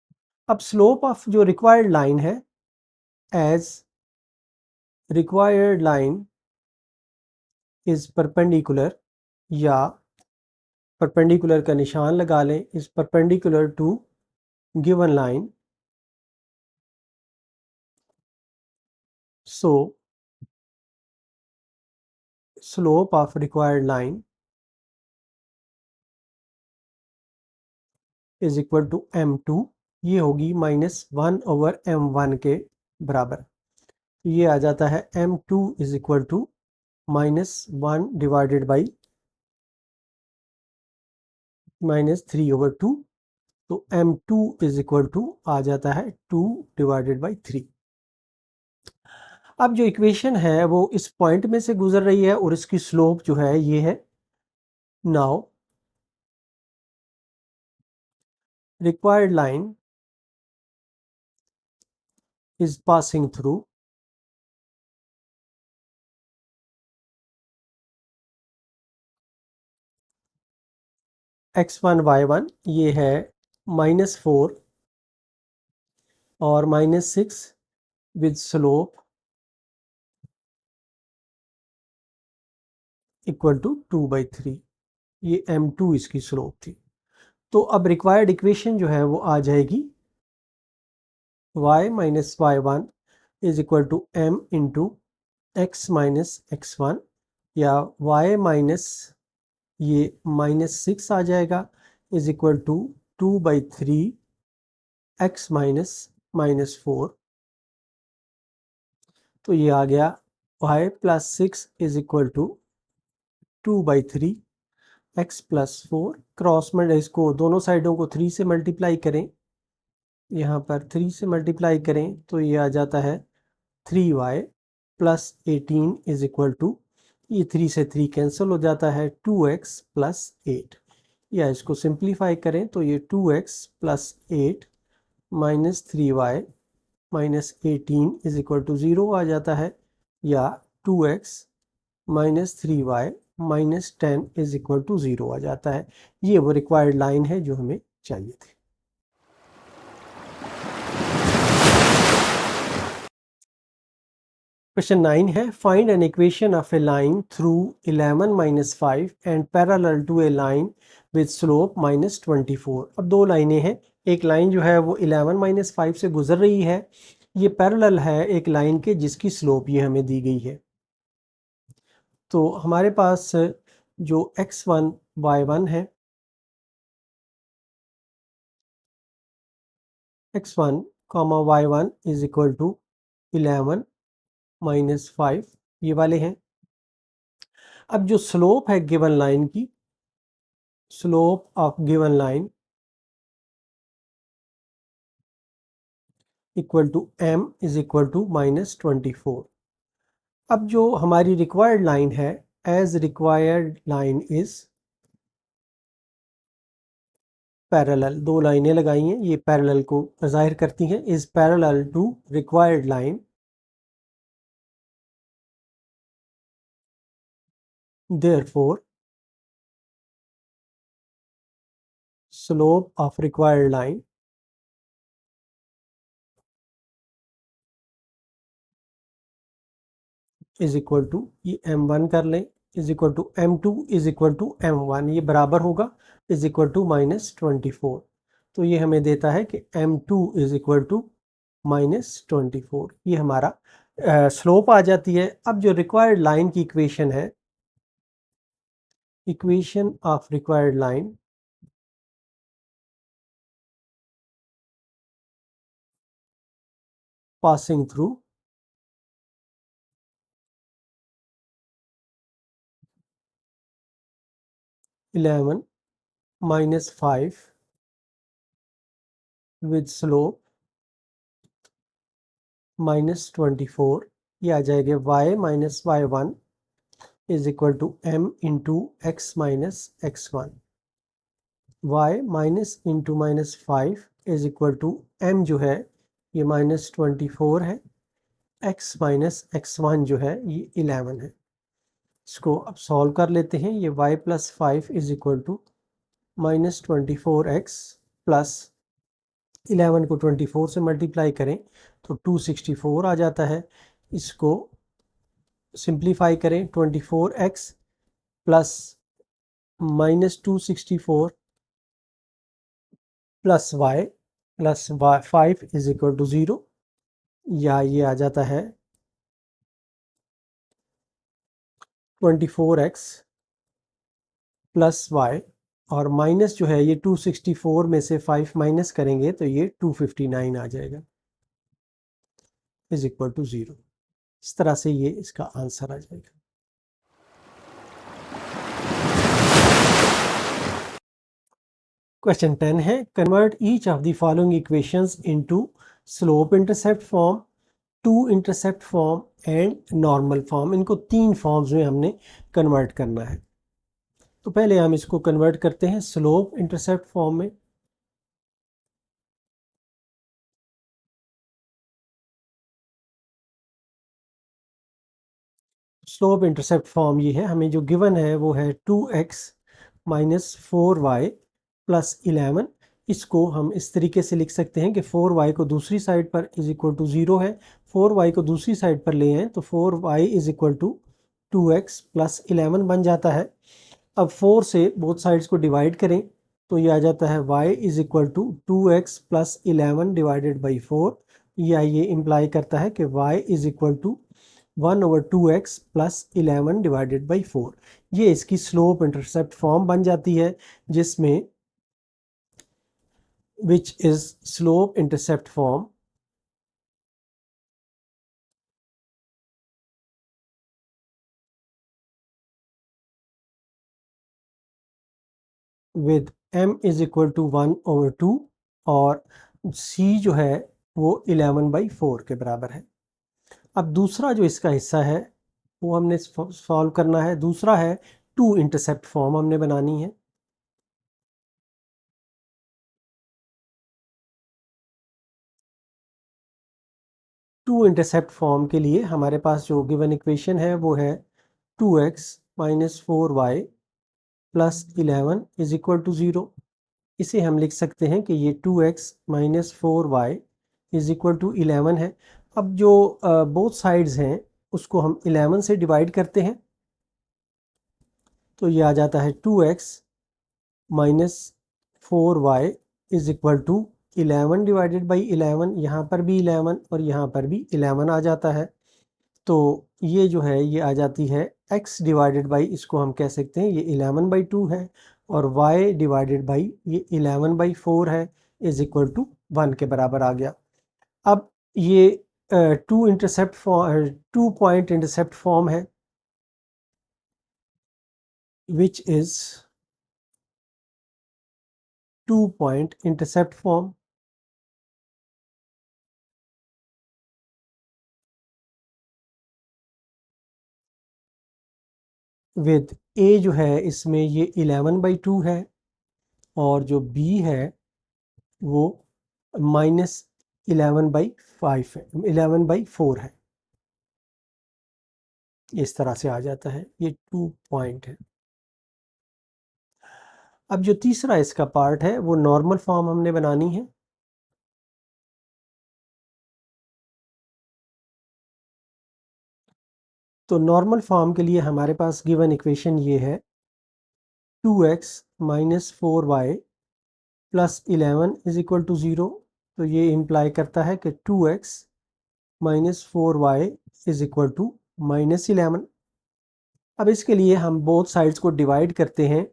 अब स्लोप ऑफ जो रिक्वायर्ड लाइन है, as required line is perpendicular, या परपेंडिकुलर का निशान लगा लें, is perpendicular to given line, so slope of required line is equal to m2, ये होगी -1/m1 के बराबर। ये आ जाता है m2 is equal to -1 divided by -3/2। तो m2 इज इक्वल टू आ जाता है 2 डिवाइडेड बाई 3। अब जो इक्वेशन है वो इस पॉइंट में से गुजर रही है और इसकी स्लोप जो है ये है। Now required line is passing through x1 y1, ये है -4 और -6 विद स्लोप इक्वल टू 2/3, ये m2 इसकी स्लोप थी। तो अब रिक्वायर्ड इक्वेशन जो है वो आ जाएगी y minus y1 is equal to m into x minus x1, या y माइनस ये -6 आ जाएगा is equal to 2/3 x minus -4। तो ये आ गया y plus 6 is equal to 2/3 x plus 4। Cross में इसको दोनों साइडों को 3 से मल्टीप्लाई करें, यहाँ पर 3 से मल्टीप्लाई करें तो ये आ जाता है 3y plus 18 is equal to, ये 3 से 3 कैंसिल हो जाता है 2x प्लस 8, या इसको सिंप्लीफाई करें तो ये 2x plus 8 minus 3y minus 18 is equal to 0 आ जाता है, या 2x minus 3y minus 10 is equal to 0 आ जाता है। ये वो रिक्वायर्ड लाइन है जो हमें चाहिए थी। क्वेश्चन 9 है, find an equation of a line through 11 minus 5 and parallel to a line with slope -24। अब दो लाइनें हैं, एक लाइन जो है वो 11 माइनस 5 से गुजर रही है, ये पैरेलल है एक लाइन के जिसकी स्लोप ये हमें दी गई है। तो हमारे पास जो x1 y1 है, x1 y1 is equal to 11 minus 5, ये वाले हैं। अब जो स्लोप है गिवन लाइन की, slope of given line equal to m is equal to -24। अब जो हमारी रिक्वायर्ड लाइन है, as required line is parallel, दो लाइनें लगाई हैं, ये पैरेलल को जाहिर करती हैं, is parallel to required line, therefore slope of required line is equal to, ये m1 कर लें, is equal to m2 is equal to m1, ये बराबर होगा इज इक्वल टू -24। तो ये हमें देता है कि m2 इज इक्वल टू -24, ये हमारा स्लोप आ जाती है। अब जो रिक्वायर्ड लाइन की इक्वेशन है, equation of required line passing through 11 minus 5 with slope -24, ये आ जाएगा y minus y1 is equal to m into x minus x1। y minus into -5 is equal to m जो है ये -24 है, x माइनस x1 जो है ये 11 है। इसको अब सॉल्व कर लेते हैं, ये y plus 5 is equal to -24x plus 11 को 24 से मल्टीप्लाई करें तो 264 आ जाता है। इसको सिंप्लीफाई करें, 24x plus -264 plus y plus 5 is equal to 0, या ये आ जाता है 24x प्लस y, और माइनस जो है ये 264 में से 5 माइनस करेंगे तो ये 259 आ जाएगा इज इक्वल टू 0। इस तरह से ये इसका आंसर आ जाएगा। क्वेश्चन 10 है, convert each of the following equations into slope intercept form, two intercept form and normal form. इनको तीन फॉर्म्स में हमने कन्वर्ट करना है। तो पहले हम इसको कन्वर्ट करते हैं स्लोप इंटरसेप्ट फॉर्म में। स्लोप इंटरसेप्ट फॉर्म ये है, हमें जो गिवन है वो है 2x माइनस 4y प्लस 11। इसको हम इस तरीके से लिख सकते हैं कि 4y को दूसरी साइड पर इज इक्वल टू 0 है, 4y को दूसरी साइड पर ले आए तो 4y is equal to 2x plus 11 बन जाता है। अब 4 से बोथ साइड्स को डिवाइड करें तो ये आ जाता है y is equal to 2x plus 11 divided by 4, या ये इम्प्लाई करता है कि y is equal to 1/2x plus 11 divided by 4। ये इसकी स्लोप इंटरसेप्ट फॉर्म बन जाती है, जिसमें which is slope intercept form with m is equal to 1/2 और c जो है वो 11/4 के बराबर है। अब दूसरा जो इसका हिस्सा है वो हमने सॉल्व करना है। दूसरा है टू इंटरसेप्ट फॉर्म हमने बनानी है। टू इंटरसेप्ट फॉर्म के लिए हमारे पास जो गिवन इक्वेशन है वो है 2x minus 4y plus 11 is equal to 0। इसे हम लिख सकते हैं कि ये 2x minus 4y is equal to 11 है। अब जो बोथ साइड्स हैं उसको हम 11 से डिवाइड करते हैं तो ये आ जाता है 2x minus 4y is equal to 11 divided by 11। यहाँ पर भी 11 और यहाँ पर भी 11 आ जाता है, तो ये जो है ये आ जाती है x डिवाइडेड बाई, इसको हम कह सकते हैं ये 11/2 है, और y डिवाइडेड बाई ये 11/4 है, इज इक्वल टू 1 के बराबर आ गया। अब ये टू पॉइंट इंटरसेप्ट फॉर्म है which is 2 point intercept form with a जो है इसमें ये 11/2 है और जो b है वो -11/5 है, 11/4 है। इस तरह से आ जाता है, ये 2 पॉइंट है। अब जो तीसरा इसका पार्ट है वो नॉर्मल फॉर्म हमने बनानी है। तो नॉर्मल फॉर्म के लिए हमारे पास गिवन इक्वेशन ये है 2x minus 4y plus 11 is equal to 0। तो ये इम्प्लाई करता है कि 2x minus 4y is equal to -11। अब इसके लिए हम बोथ साइड्स को डिवाइड करते हैं।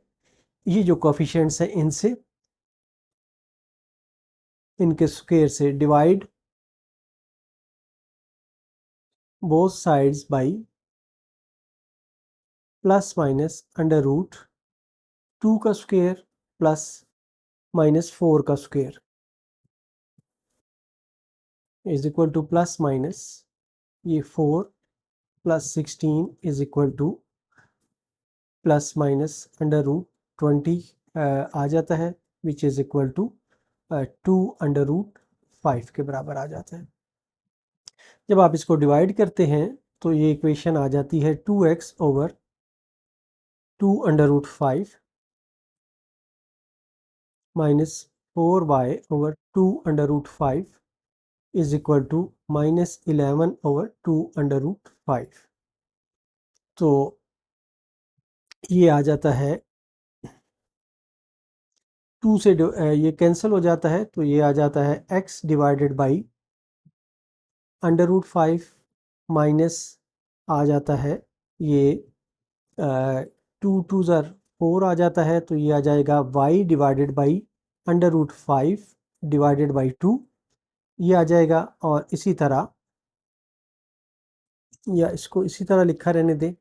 ये जो कोफिशिएंट्स हैं इनसे, इनके स्क्वायर से divide both sides by plus minus under root 2 का स्क्वायर प्लस -4 का square is equal to plus minus ये 4 plus 16 is equal to plus minus under root 20 आ जाता है, which is equal to 2 under root 5 के बराबर आ जाता है। जब आप इसको डिवाइड करते हैं तो ये इक्वेशन आ जाती है 2x over 2 under root 5 minus 4y over 2 under root 5 is equal to -11 over 2 under root 5। तो ये आ जाता है 2 से ये कैंसिल हो जाता है, तो ये आ जाता है x divided by under root 5 minus आ जाता है ये 2 ज़र 4 आ जाता है, तो ये आ जाएगा y divided by under root 5 divided by 2, ये आ जाएगा। और इसी तरह, या इसको इसी तरह लिखा रहने दें,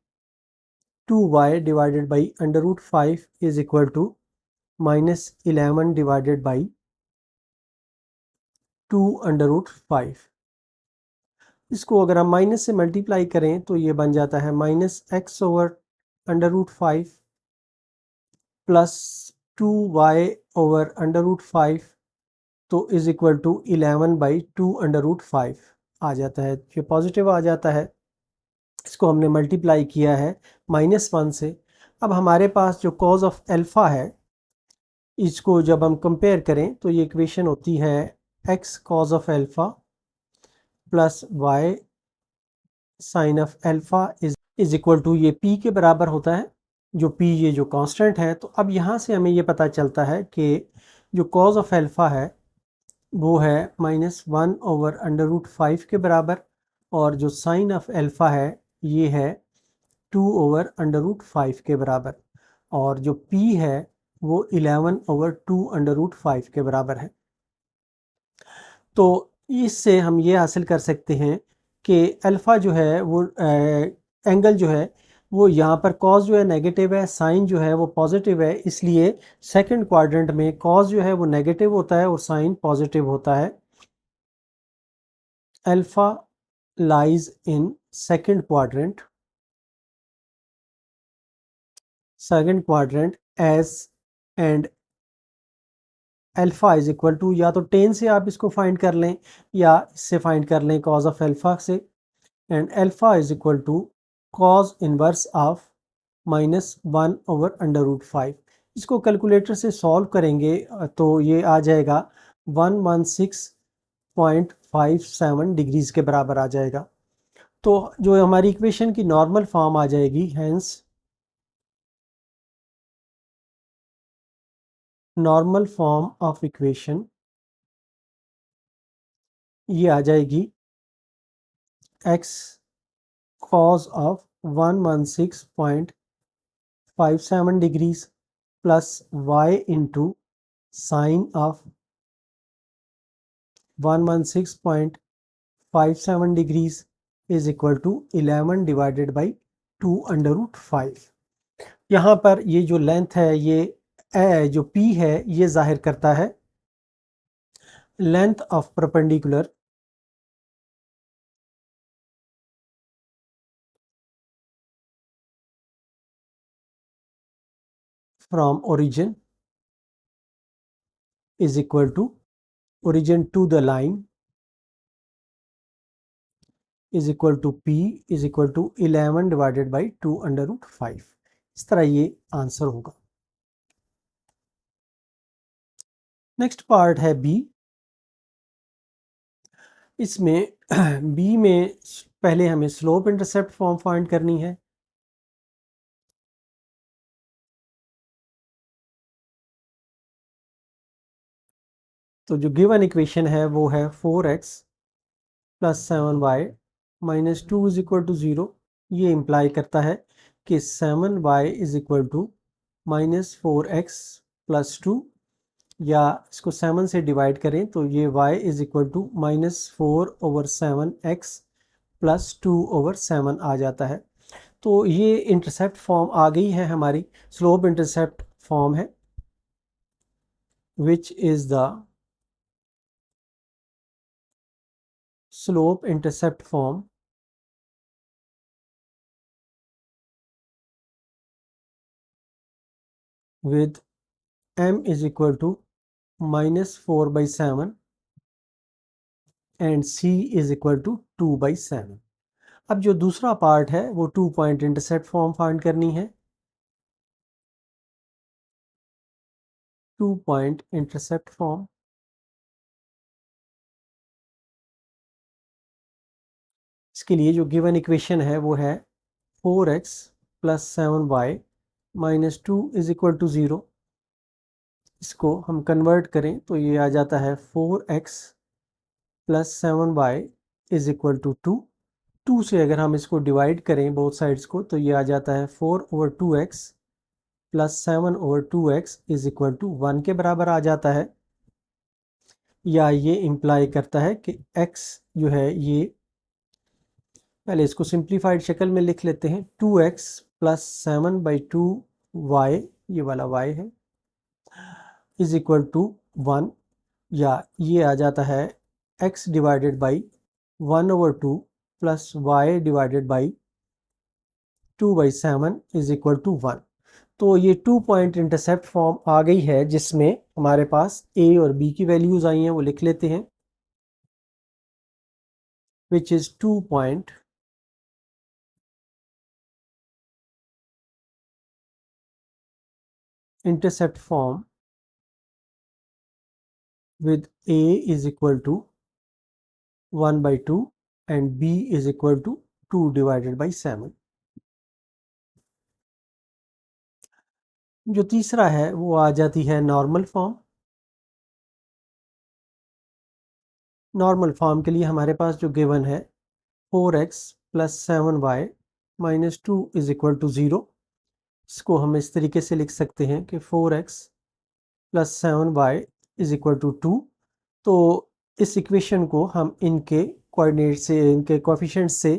2y divided by under root 5 is equal to -11 divided by 2 under root 5। इसको अगर हम माइनस से मल्टीप्लाई करें तो ये बन जाता है -x over under root 5 plus 2y over under root 5, तो is equal to 11/2 under root 5 आ जाता है। ये पॉजिटिव आ जाता है। इसको हमने मल्टीप्लाई किया है -1 से। अब हमारे पास जो कॉज ऑफ एल्फ़ा है, इसको जब हम कंपेयर करें तो ये इक्वेशन होती है x cos of alpha plus y sine of alpha is. Is equal to ये p के बराबर होता है, जो p ये जो कांस्टेंट है। तो अब यहाँ से हमें ये पता चलता है कि जो कॉज ऑफ एल्फ़ा है वो है -1/√5 के बराबर, और जो साइन ऑफ एल्फ़ा है ये है 2/√5 के बराबर, और जो p है वो 11/2√5 के बराबर है। तो इससे हम ये हासिल कर सकते हैं कि अल्फ़ा जो है वो एंगल जो है वो यहाँ पर कॉज जो है नेगेटिव है, साइन जो है वो पॉजिटिव है, इसलिए सेकंड क्वाड्रेंट में कॉज जो है वो नेगेटिव होता है और साइन पॉजिटिव होता है। Alpha lies in second quadrant as and alpha is equal to, या तो टेन से आप इसको फाइंड कर लें या इससे फाइंड कर लें कॉज ऑफ एल्फ़ा से, and alpha is equal to cos inverse of -1/√5। इसको कैलकुलेटर से सॉल्व करेंगे तो ये आ जाएगा 116.57 डिग्रीज के बराबर आ जाएगा। तो जो हमारी इक्वेशन की नॉर्मल फॉर्म आ जाएगी, hence normal form of equation ये आ जाएगी x cos of 116.57 degrees plus y into sine of 116.57 degrees is equal to 11 divided by 2/5। यहाँ पर ये जो लेंथ है ये जो p है ये जाहिर करता है length of perpendicular from origin is equal to origin to the line is equal to p is equal to 11 divided by 2/5। इस तरह ये आंसर होगा। नेक्स्ट पार्ट है b। इसमें b में पहले हमें स्लोप इंटरसेप्ट फॉर्म फाइंड करनी है। तो जो गिवन इक्वेशन है वो है 4x plus 7y minus 2 is equal to 0। ये इम्प्लाई करता है कि 7y is equal to -4x plus 2, या इसको 7 से डिवाइड करें तो ये y is equal to -4/7x plus 2/7 आ जाता है। तो ये इंटरसेप्ट फॉर्म आ गई है हमारी, स्लोप इंटरसेप्ट फॉर्म है, which is the slope intercept form with m is equal to -4/7 and c is equal to 2/7। अब जो दूसरा पार्ट है वो 2 पॉइंट इंटरसेप्ट फॉर्म फाइंड करनी है। 2 पॉइंट इंटरसेप्ट फॉर्म, इसके लिए जो गिवन इक्वेशन है वो है 4x plus 7y minus 2 is equal to 0। इसको हम कन्वर्ट करें तो ये आ जाता है 4x plus 7y is equal to 2। 2 से अगर हम इसको डिवाइड करें बोथ साइड्स को तो ये आ जाता है 4/2x plus 7/2x is equal to 1 के बराबर आ जाता है। या ये इम्प्लाई करता है कि x जो है ये, पहले इसको सिंप्लीफाइड शक्ल में लिख लेते हैं, 2x प्लस 7/2y, ये वाला y है, इज इक्वल टू 1, या ये आ जाता है x divided by 1/2 plus y divided by 2/7 is equal to 1। तो ये 2 पॉइंट इंटरसेप्ट फॉर्म आ गई है जिसमें हमारे पास a और b की वैल्यूज आई हैं, वो लिख लेते हैं, which is 2 point intercept form with a is equal to 1/2 and b is equal to 2 divided by 7। जो तीसरा है वो आ जाती है नॉर्मल फॉर्म। नॉर्मल फॉर्म के लिए हमारे पास जो गिवन है 4x plus 7y minus 2 is equal to 0। इसको हम इस तरीके से लिख सकते हैं कि 4x plus 7y is equal to 2। तो इस इक्वेशन को हम इनके कोऑर्डिनेट से, इनके कोएफिशिएंट से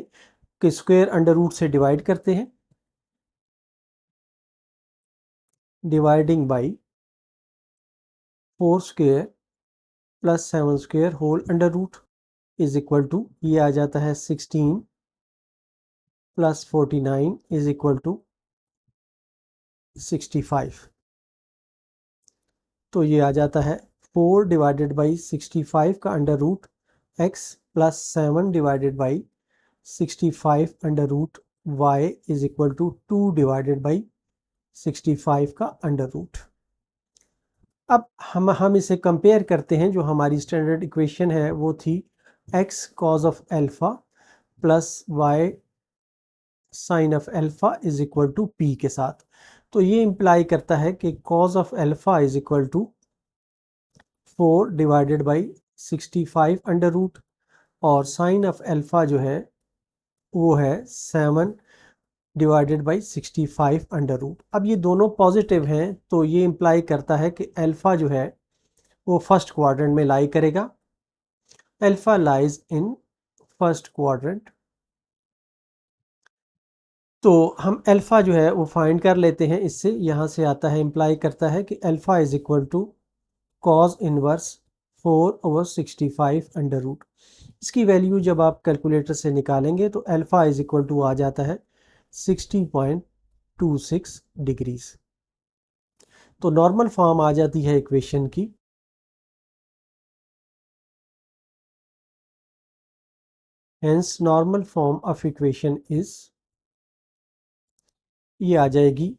के स्क्वायर अंडर रूट से डिवाइड करते हैं। Dividing by 4 square plus 7 square whole under root is equal to, ये आ जाता है 16 प्लस 49 इज इक्वल टू 65। तो ये आ जाता है 4 डिवाइडेड बाई 65 का under root x plus 7 divided by 65 under root y is equal to 2 divided by 65 का अंडर रूट। अब हम इसे कंपेयर करते हैं। जो हमारी स्टैंडर्ड इक्वेशन है वो थी x cos of alpha plus y sine of alpha is equal to p के साथ। तो ये इंप्लाई करता है कि cos of alpha is equal to 4 divided by 65 under root और साइन ऑफ एल्फा जो है वो है 7 डिवाइडेड बाई 65 अंडर रूट। अब ये दोनों पॉजिटिव हैं तो ये इंप्लाई करता है कि एल्फा जो है वो फर्स्ट क्वाड्रेंट में लाई करेगा। Alpha lies in first quadrant. तो हम एल्फा जो है वो फाइंड कर लेते हैं। इससे यहाँ से आता है, इंप्लाई करता है कि alpha is equal to cos inverse 4/65 under root. इसकी वैल्यू जब आप कैलकुलेटर से निकालेंगे तो एल्फा इज इक्वल टू आ जाता है 60.26 डिग्रीज। तो नॉर्मल फॉर्म आ जाती है इक्वेशन की। Hence normal form of equation is, ये आ जाएगी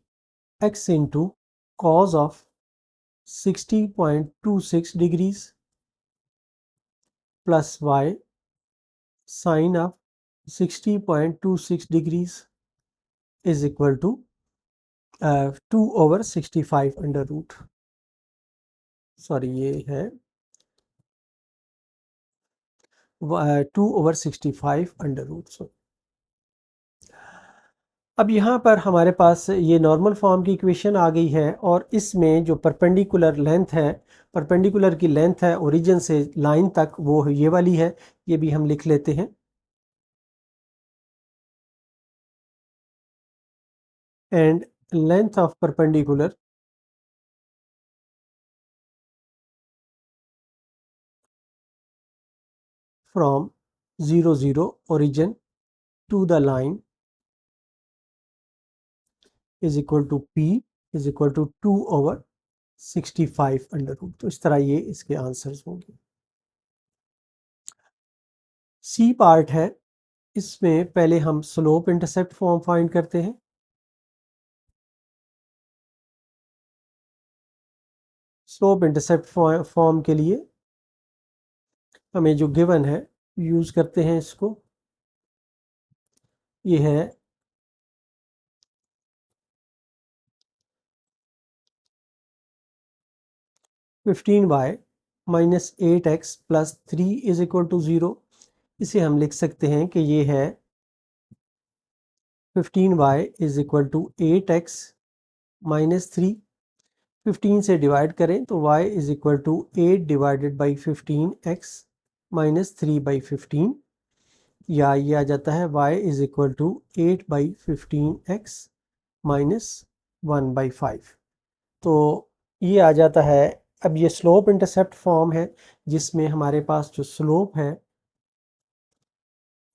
x into cos of 60.26 degrees plus y sine of 60.26 degrees is equal to 2/65 under root. Sorry, ये है 2/65 अंडर रूट। अब यहाँ पर हमारे पास ये नॉर्मल फॉर्म की इक्वेशन आ गई है और इसमें जो परपेंडिकुलर लेंथ है, परपेंडिकुलर की लेंथ है ओरिजिन से लाइन तक, वो ये वाली है। ये भी हम लिख लेते हैं। And length of perpendicular from 0 0 origin to the line is equal to p is equal to 2/65 under root. तो इस तरह ये इसके आंसर्स होंगे। सी पार्ट है, इसमें पहले हम स्लोप इंटरसेप्ट फॉर्म फाइंड करते हैं। स्लोप इंटरसेप्ट फॉर्म के लिए हमें जो गिवन है यूज करते हैं इसको। ये है 15y minus 8x plus 3 is equal to 0। इसे हम लिख सकते हैं कि ये है 15y is equal to 8x minus 3। 15 से डिवाइड करें तो y is equal to 8 divided by 15x minus 3/15, या ये आ जाता है y is equal to 8/15x minus 1/5। तो ये आ जाता है। अब ये स्लोप इंटरसेप्ट फॉर्म है जिसमें हमारे पास जो स्लोप है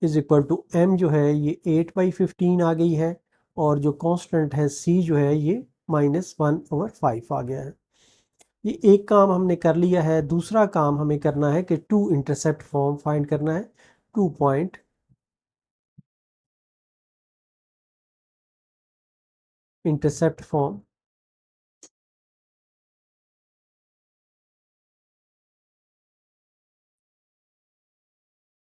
इज इक्वल टू m जो है ये 8/15 आ गई है और जो कांस्टेंट है c जो है ये -1/5 आ गया है। ये एक काम हमने कर लिया है। दूसरा काम हमें करना है कि टू इंटरसेप्ट फॉर्म फाइंड करना है। 2 point intercept form.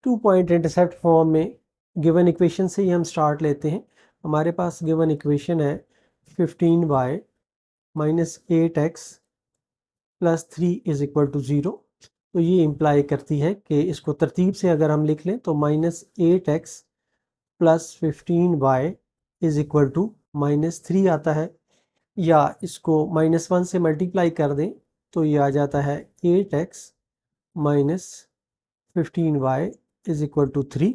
2 point intercept form में गिवन इक्वेशन से ही हम स्टार्ट लेते हैं। हमारे पास गिवन इक्वेशन है 15y -8x + 3 = 0। तो ये इम्प्लाई करती है कि इसको तरतीब से अगर हम लिख लें तो -8x + 15y = -3 आता है, या इसको -1 से मल्टीप्लाई कर दें तो ये आ जाता है 8x - 15y = 3।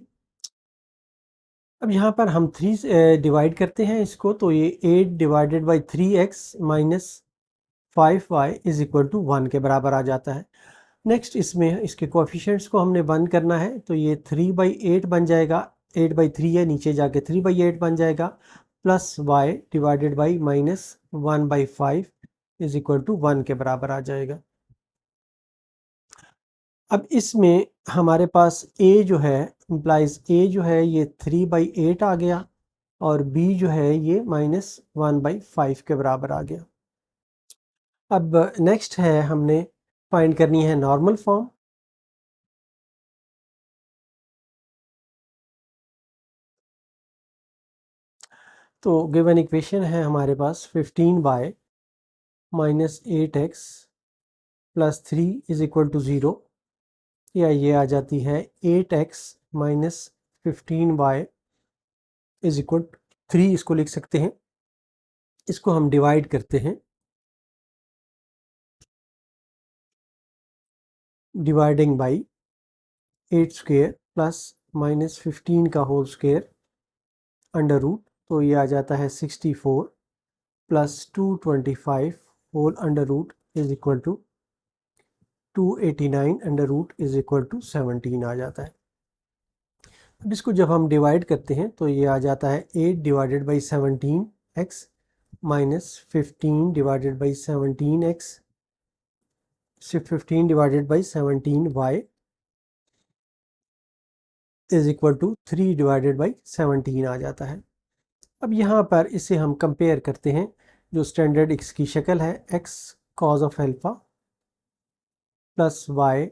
अब यहाँ पर हम 3 से डिवाइड करते हैं इसको, तो ये 8 / 3x - 5y = 1 के बराबर आ जाता है। नेक्स्ट इसमें इसके कोएफिशिएंट्स को हमने 1 करना है, तो ये 3/8 बन जाएगा, 8/3 है, नीचे जाके 3/8 बन जाएगा, प्लस y / -1/5 = 1 के बराबर आ जाएगा। अब इसमें हमारे पास a जो है इम्प्लाइज a जो है ये 3/8 आ गया, और b जो है ये -1/5 के बराबर आ गया। अब नेक्स्ट है हमने फाइंड करनी है नॉर्मल फॉर्म। तो गिवन इक्वेशन है हमारे पास 15y -8x + 3 = 0, या ये आ जाती है 8x - 15y = 3, इसको लिख सकते हैं। इसको हम डिवाइड करते हैं, डिवाइडिंग बाई 8² + -15 का होल स्क्वायर अंडर रूट, तो ये आ जाता है 64 + 225 whole under root = 289 under root = 17 आ जाता है। अब इसको जब हम डिवाइड करते हैं तो ये आ जाता है 8 / 17x - 15 / 17x 15 / 17y = 3 / 17 आ जाता है। अब यहाँ पर इसे हम कंपेयर करते हैं, जो स्टैंडर्ड x की शक्ल है x cos of alpha + y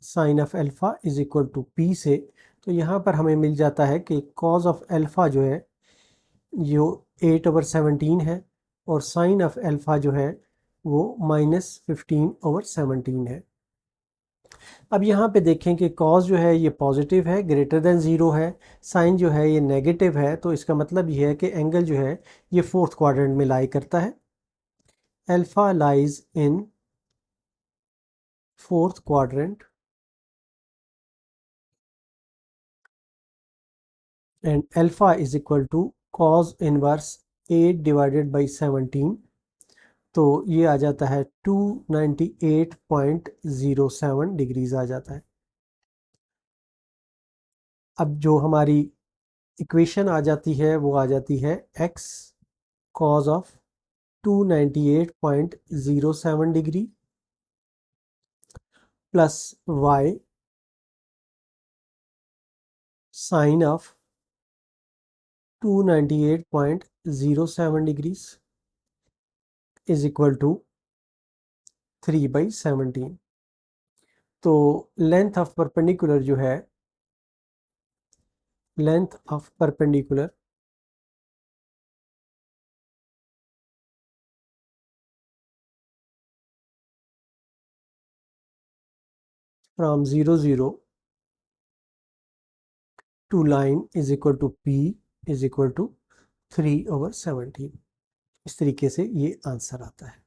sin of alpha = p से, तो यहाँ पर हमें मिल जाता है कि cos of alpha जो है जो 8/17 है, और sin of alpha जो है वो -15/17 है। अब यहाँ पे देखें कि cos जो है ये पॉजिटिव है, ग्रेटर देन 0 है, साइन जो है ये नेगेटिव है, तो इसका मतलब ये है कि एंगल जो है ये फोर्थ क्वाड्रेंट में लाई करता है। Alpha lies in fourth quadrant and alpha = cos inverse 8 / 17, तो ये आ जाता है 298.07 डिग्रीज आ जाता है। अब जो हमारी इक्वेशन आ जाती है वो आ जाती है x cos of 298.07 degree plus y sin of 298.07 degrees = 3/17। तो लेंथ ऑफ परपेंडिकुलर जो है, length of perpendicular from 0 0 to line = p = 3/17। इस तरीके से ये आंसर आता है।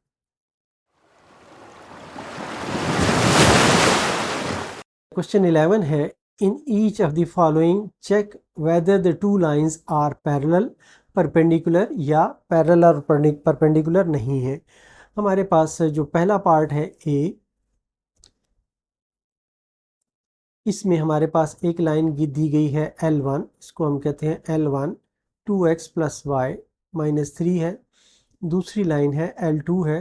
क्वेश्चन 11 है, in each of the following check whether the two lines are parallel, perpendicular या पैरेलल और परपेंडिकुलर नहीं है। हमारे पास जो पहला पार्ट है ए, इसमें हमारे पास एक लाइन दी गई है L1, इसको हम कहते हैं L1, 2x + y - 3 है। दूसरी लाइन है L2 है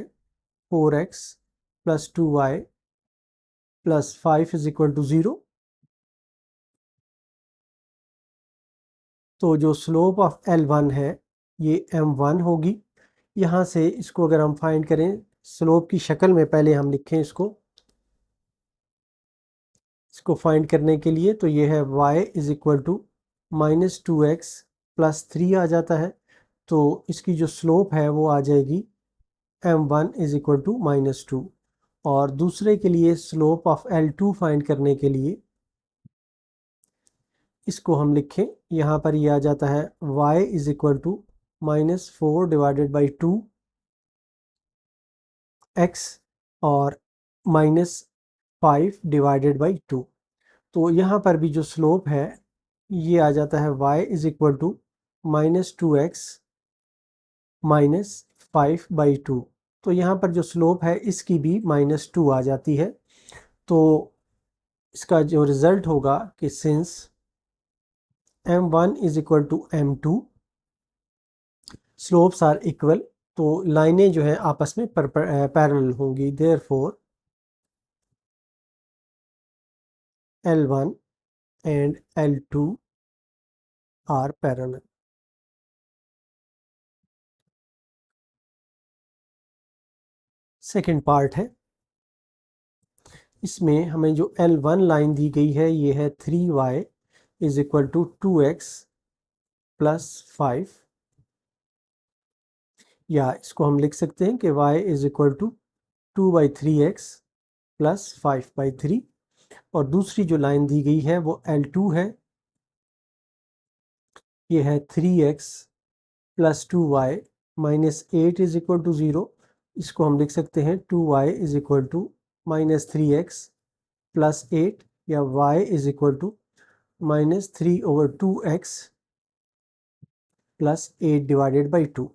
4x + 2y + 5 = 0। तो जो स्लोप ऑफ L1 है ये m1 होगी। यहाँ से इसको अगर हम फाइंड करें स्लोप की शक्ल में, पहले हम लिखें इसको फाइंड करने के लिए, तो ये है y = -2x + 3 आ जाता है। तो इसकी जो स्लोप है वो आ जाएगी m1 इज इक्वल टू -2। और दूसरे के लिए स्लोप ऑफ L2 फाइंड करने के लिए इसको हम लिखें, यहाँ पर ये आ जाता है y is equal to -4 divided by 2 x और -5 डिवाइडेड बाई 2। तो यहाँ पर भी जो स्लोप है ये आ जाता है y is equal to -2x -5/2। तो यहाँ पर जो स्लोप है इसकी भी -2 आ जाती है। तो इसका जो रिजल्ट होगा कि since m1 is equal to m2 slopes are equal, तो लाइनें जो हैं आपस में पैरेलल होंगी। Therefore L1 and L2 are parallel. Second part है, इसमें हमें जो L1 लाइन दी गई है ये है 3y is equal to 2x plus 5, या इसको हम लिख सकते हैं कि y is equal to 2/3x plus 5/3। और दूसरी जो लाइन दी गई है वो L2 है, ये है 3x plus 2y -8 is equal to 0। इसको हम लिख सकते हैं 2y is equal to -3x plus 8, या y is equal to -3/2x plus 8 divided by 2।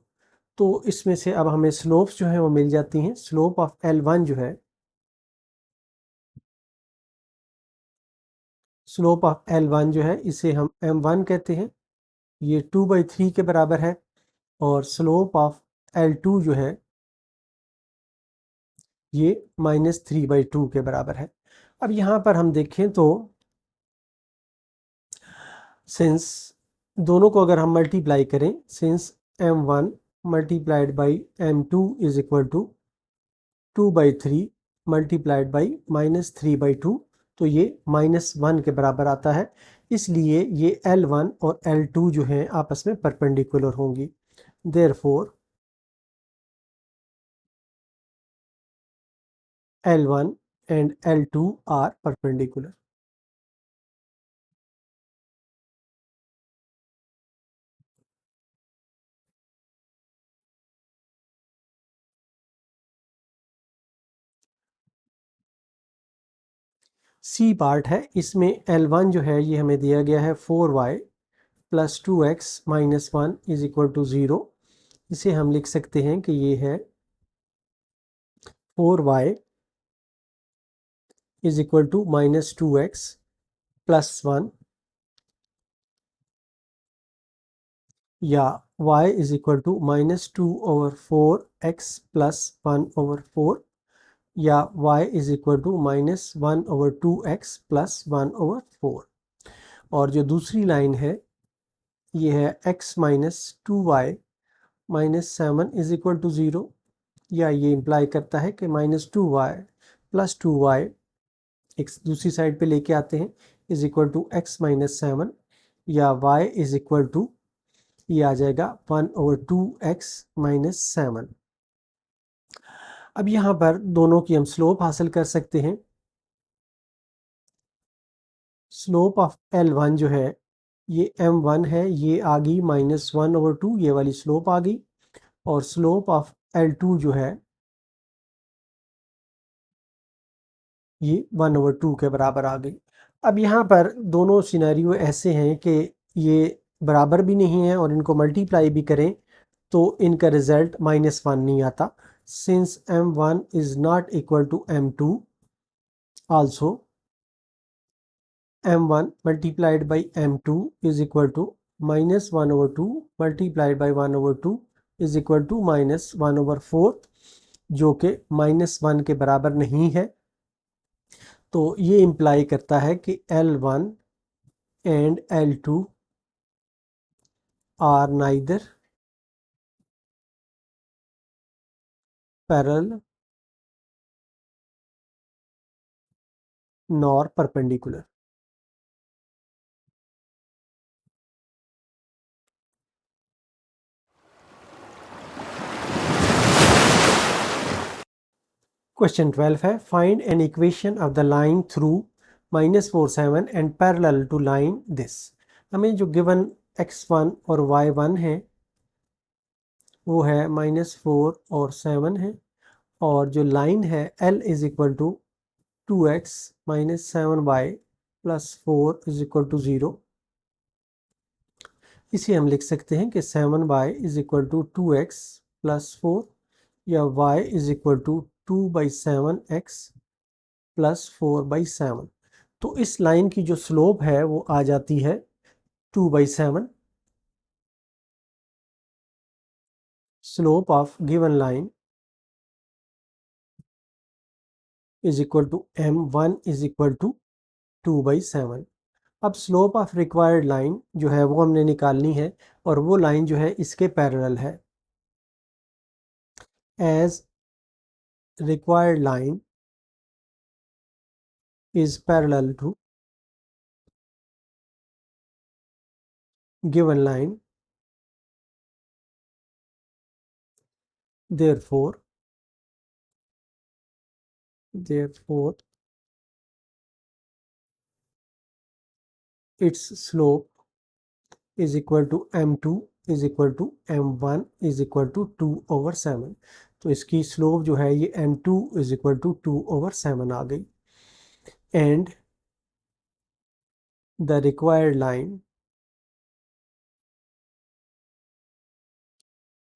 तो इसमें से अब हमें स्लोप्स जो हैं वो मिल जाती हैं। स्लोप ऑफ L1 जो है, स्लोप ऑफ L1 जो है इसे हम m1 कहते हैं, ये 2/3 के बराबर है। और स्लोप ऑफ L2 जो है ये -3/2 के बराबर है। अब यहाँ पर हम देखें तो सिंस दोनों को अगर हम मल्टीप्लाई करें, since m1 multiplied by m2 is equal to 2/3 multiplied by -3/2, तो ये -1 के बराबर आता है। इसलिए ये L1 और L2 जो हैं आपस में परपेंडिकुलर होंगी। Therefore L1 and L2 are perpendicular. C part है, इसमें L1 जो है ये हमें दिया गया है 4y plus 2x minus 1 is equal to 0। इसे हम लिख सकते हैं कि ये है 4y is equal to -2x plus 1, या y is equal to -2/4x plus 1/4, या y is equal to -1/2x plus 1/4। और जो दूसरी लाइन है ये है x -2y -7 is equal to 0, या ये इम्प्लाई करता है कि -2y प्लस 2y एक दूसरी साइड पे लेके आते हैं इज इक्वल टू x -7, या y इज इक्वल टू ये आ जाएगा 1/2x -7। अब यहाँ पर दोनों की हम स्लोप हासिल कर सकते हैं। स्लोप ऑफ L1 जो है ये m1 है, ये आ गई -1/2, ये वाली स्लोप आ गई। और स्लोप ऑफ L2 जो है ये 1/2 के बराबर आ गई। अब यहाँ पर दोनों सिनेरियो ऐसे हैं कि ये बराबर भी नहीं है और इनको मल्टीप्लाई भी करें तो इनका रिजल्ट -1 नहीं आता। Since m1 is not equal to m2, also m1 multiplied by m2 is equal to -1/2 multiplied by 1/2 is equal to -1/4, जो कि -1 के बराबर नहीं है। तो ये इम्प्लाई करता है कि L1 and L2 are neither parallel nor perpendicular. Question 12 है find an equation of the line through -4 7 and parallel to line this. हमें जो गिवन x1 और y1 है वो है -4 और 7 है, और जो लाइन है L is equal to 2x - 7y + 4 is equal to 0। इसे हम लिख सकते हैं कि 7y is equal to 2x + 4 या y is equal to 2/7x + 4/7। तो इस लाइन की जो स्लोप है वो आ जाती है 2/7। Slope of given line is equal to m1 is equal to 2/7। अब स्लोप ऑफ रिक्वायर्ड लाइन जो है वो हमने निकालनी है, और वो लाइन जो है इसके पैरेलल है। As required line is parallel to given line, therefore its slope is equal to m2 is equal to m1 is equal to 2/7। तो इसकी स्लोप जो है ये m2 is equal to 2/7 आ गई। And the required line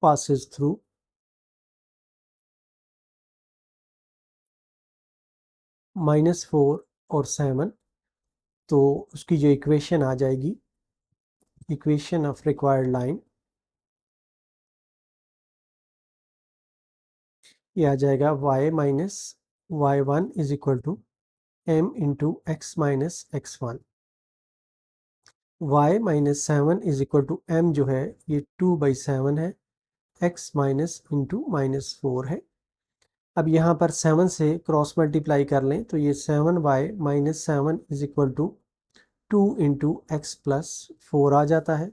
passes through -4 और 7। तो उसकी जो इक्वेशन आ जाएगी, इक्वेशन ऑफ रिक्वायर्ड लाइन, ये आ जाएगा y - y1 is equal to m into x - x1। y - 7 is equal to m जो है ये 2/7 है, x माइनस इंटू -4 है। अब यहाँ पर 7 से क्रॉस मल्टीप्लाई कर लें तो ये 7y - 7 is equal to 2 into x plus 4 आ जाता है।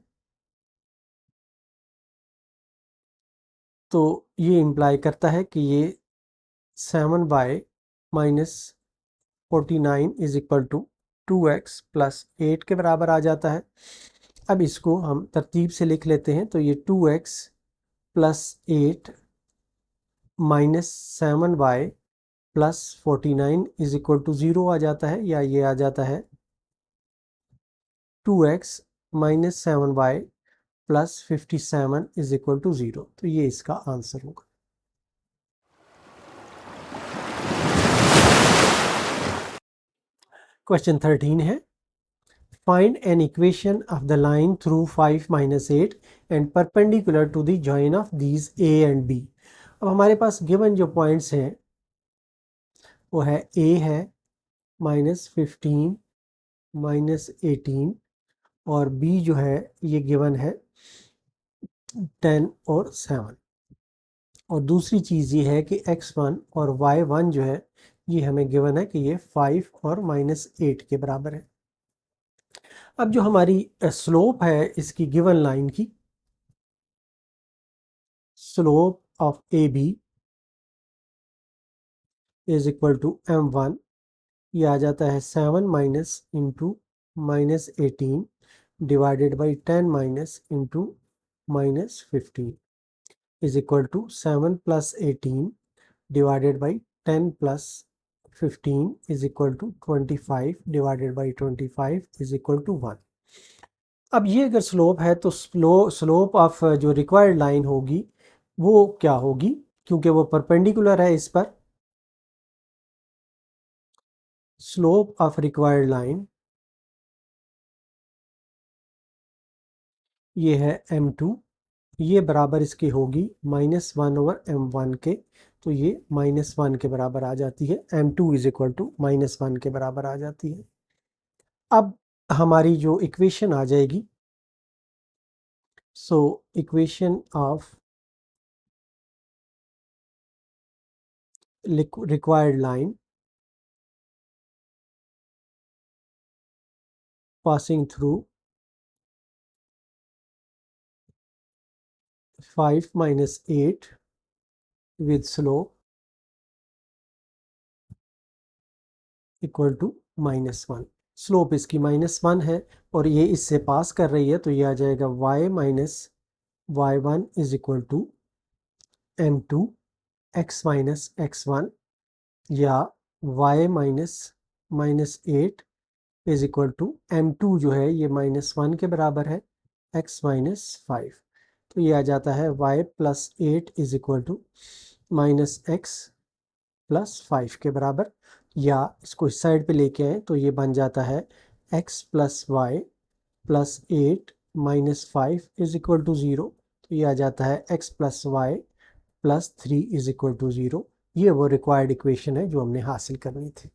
तो ये इम्प्लाई करता है कि ये 7y - 49 is equal to 2x + 8 के बराबर आ जाता है। अब इसको हम तरतीब से लिख लेते हैं, तो ये 2x + 8 - 7y + 49 is equal to 0 आ जाता है, या ये आ जाता है 2x - 7y + 57 is equal to 0। तो ये इसका आंसर होगा। क्वेश्चन 13 है find an equation of the line through 5 - 8 and perpendicular to the join of these a and b। अब हमारे पास गिवन जो पॉइंट्स हैं वो है a है -15 -18, और b जो है ये गिवन है 10 और 7। और दूसरी चीज़ ये है कि x1 और y1 जो है ये हमें गिवन है कि ये 5 और -8 के बराबर है। अब जो हमारी स्लोप है इसकी गिवन लाइन की, slope of A B is equal to m1, ये आ जाता है 7 minus into -18 divided by 10 minus into -15 is equal to 7 + 18 divided by 10 plus 15 is equal to 25 divided by 25 is equal to 1। अब ये अगर स्लोप है तो स्लोप ऑफ जो रिक्वायर्ड लाइन होगी वो क्या होगी, क्योंकि वो परपेंडिकुलर है इस पर। स्लोप ऑफ रिक्वायर्ड लाइन ये है m2, ये बराबर इसकी होगी -1/m1 के। तो ये -1 के बराबर आ जाती है, m2 इज इक्वल टू -1 के बराबर आ जाती है। अब हमारी जो इक्वेशन आ जाएगी, so equation of required line passing through 5 - 8 with slope equal to -1। Slope इसकी -1 है और ये इससे पास कर रही है, तो ये आ जाएगा y minus y1 is equal to m2 x minus x1, या y minus -8 is equal to m2 जो है ये -1 के बराबर है, x माइनस 5। तो ये आ जाता है y plus 8 is equal to -x plus 5 के बराबर, या इसको इस साइड पे लेके आए तो ये बन जाता है x plus y plus 8 minus 5 is equal to 0। तो ये आ जाता है x plus y plus 3 is equal to 0। ये वो रिक्वायर्ड इक्वेशन है जो हमने हासिल करनी थी।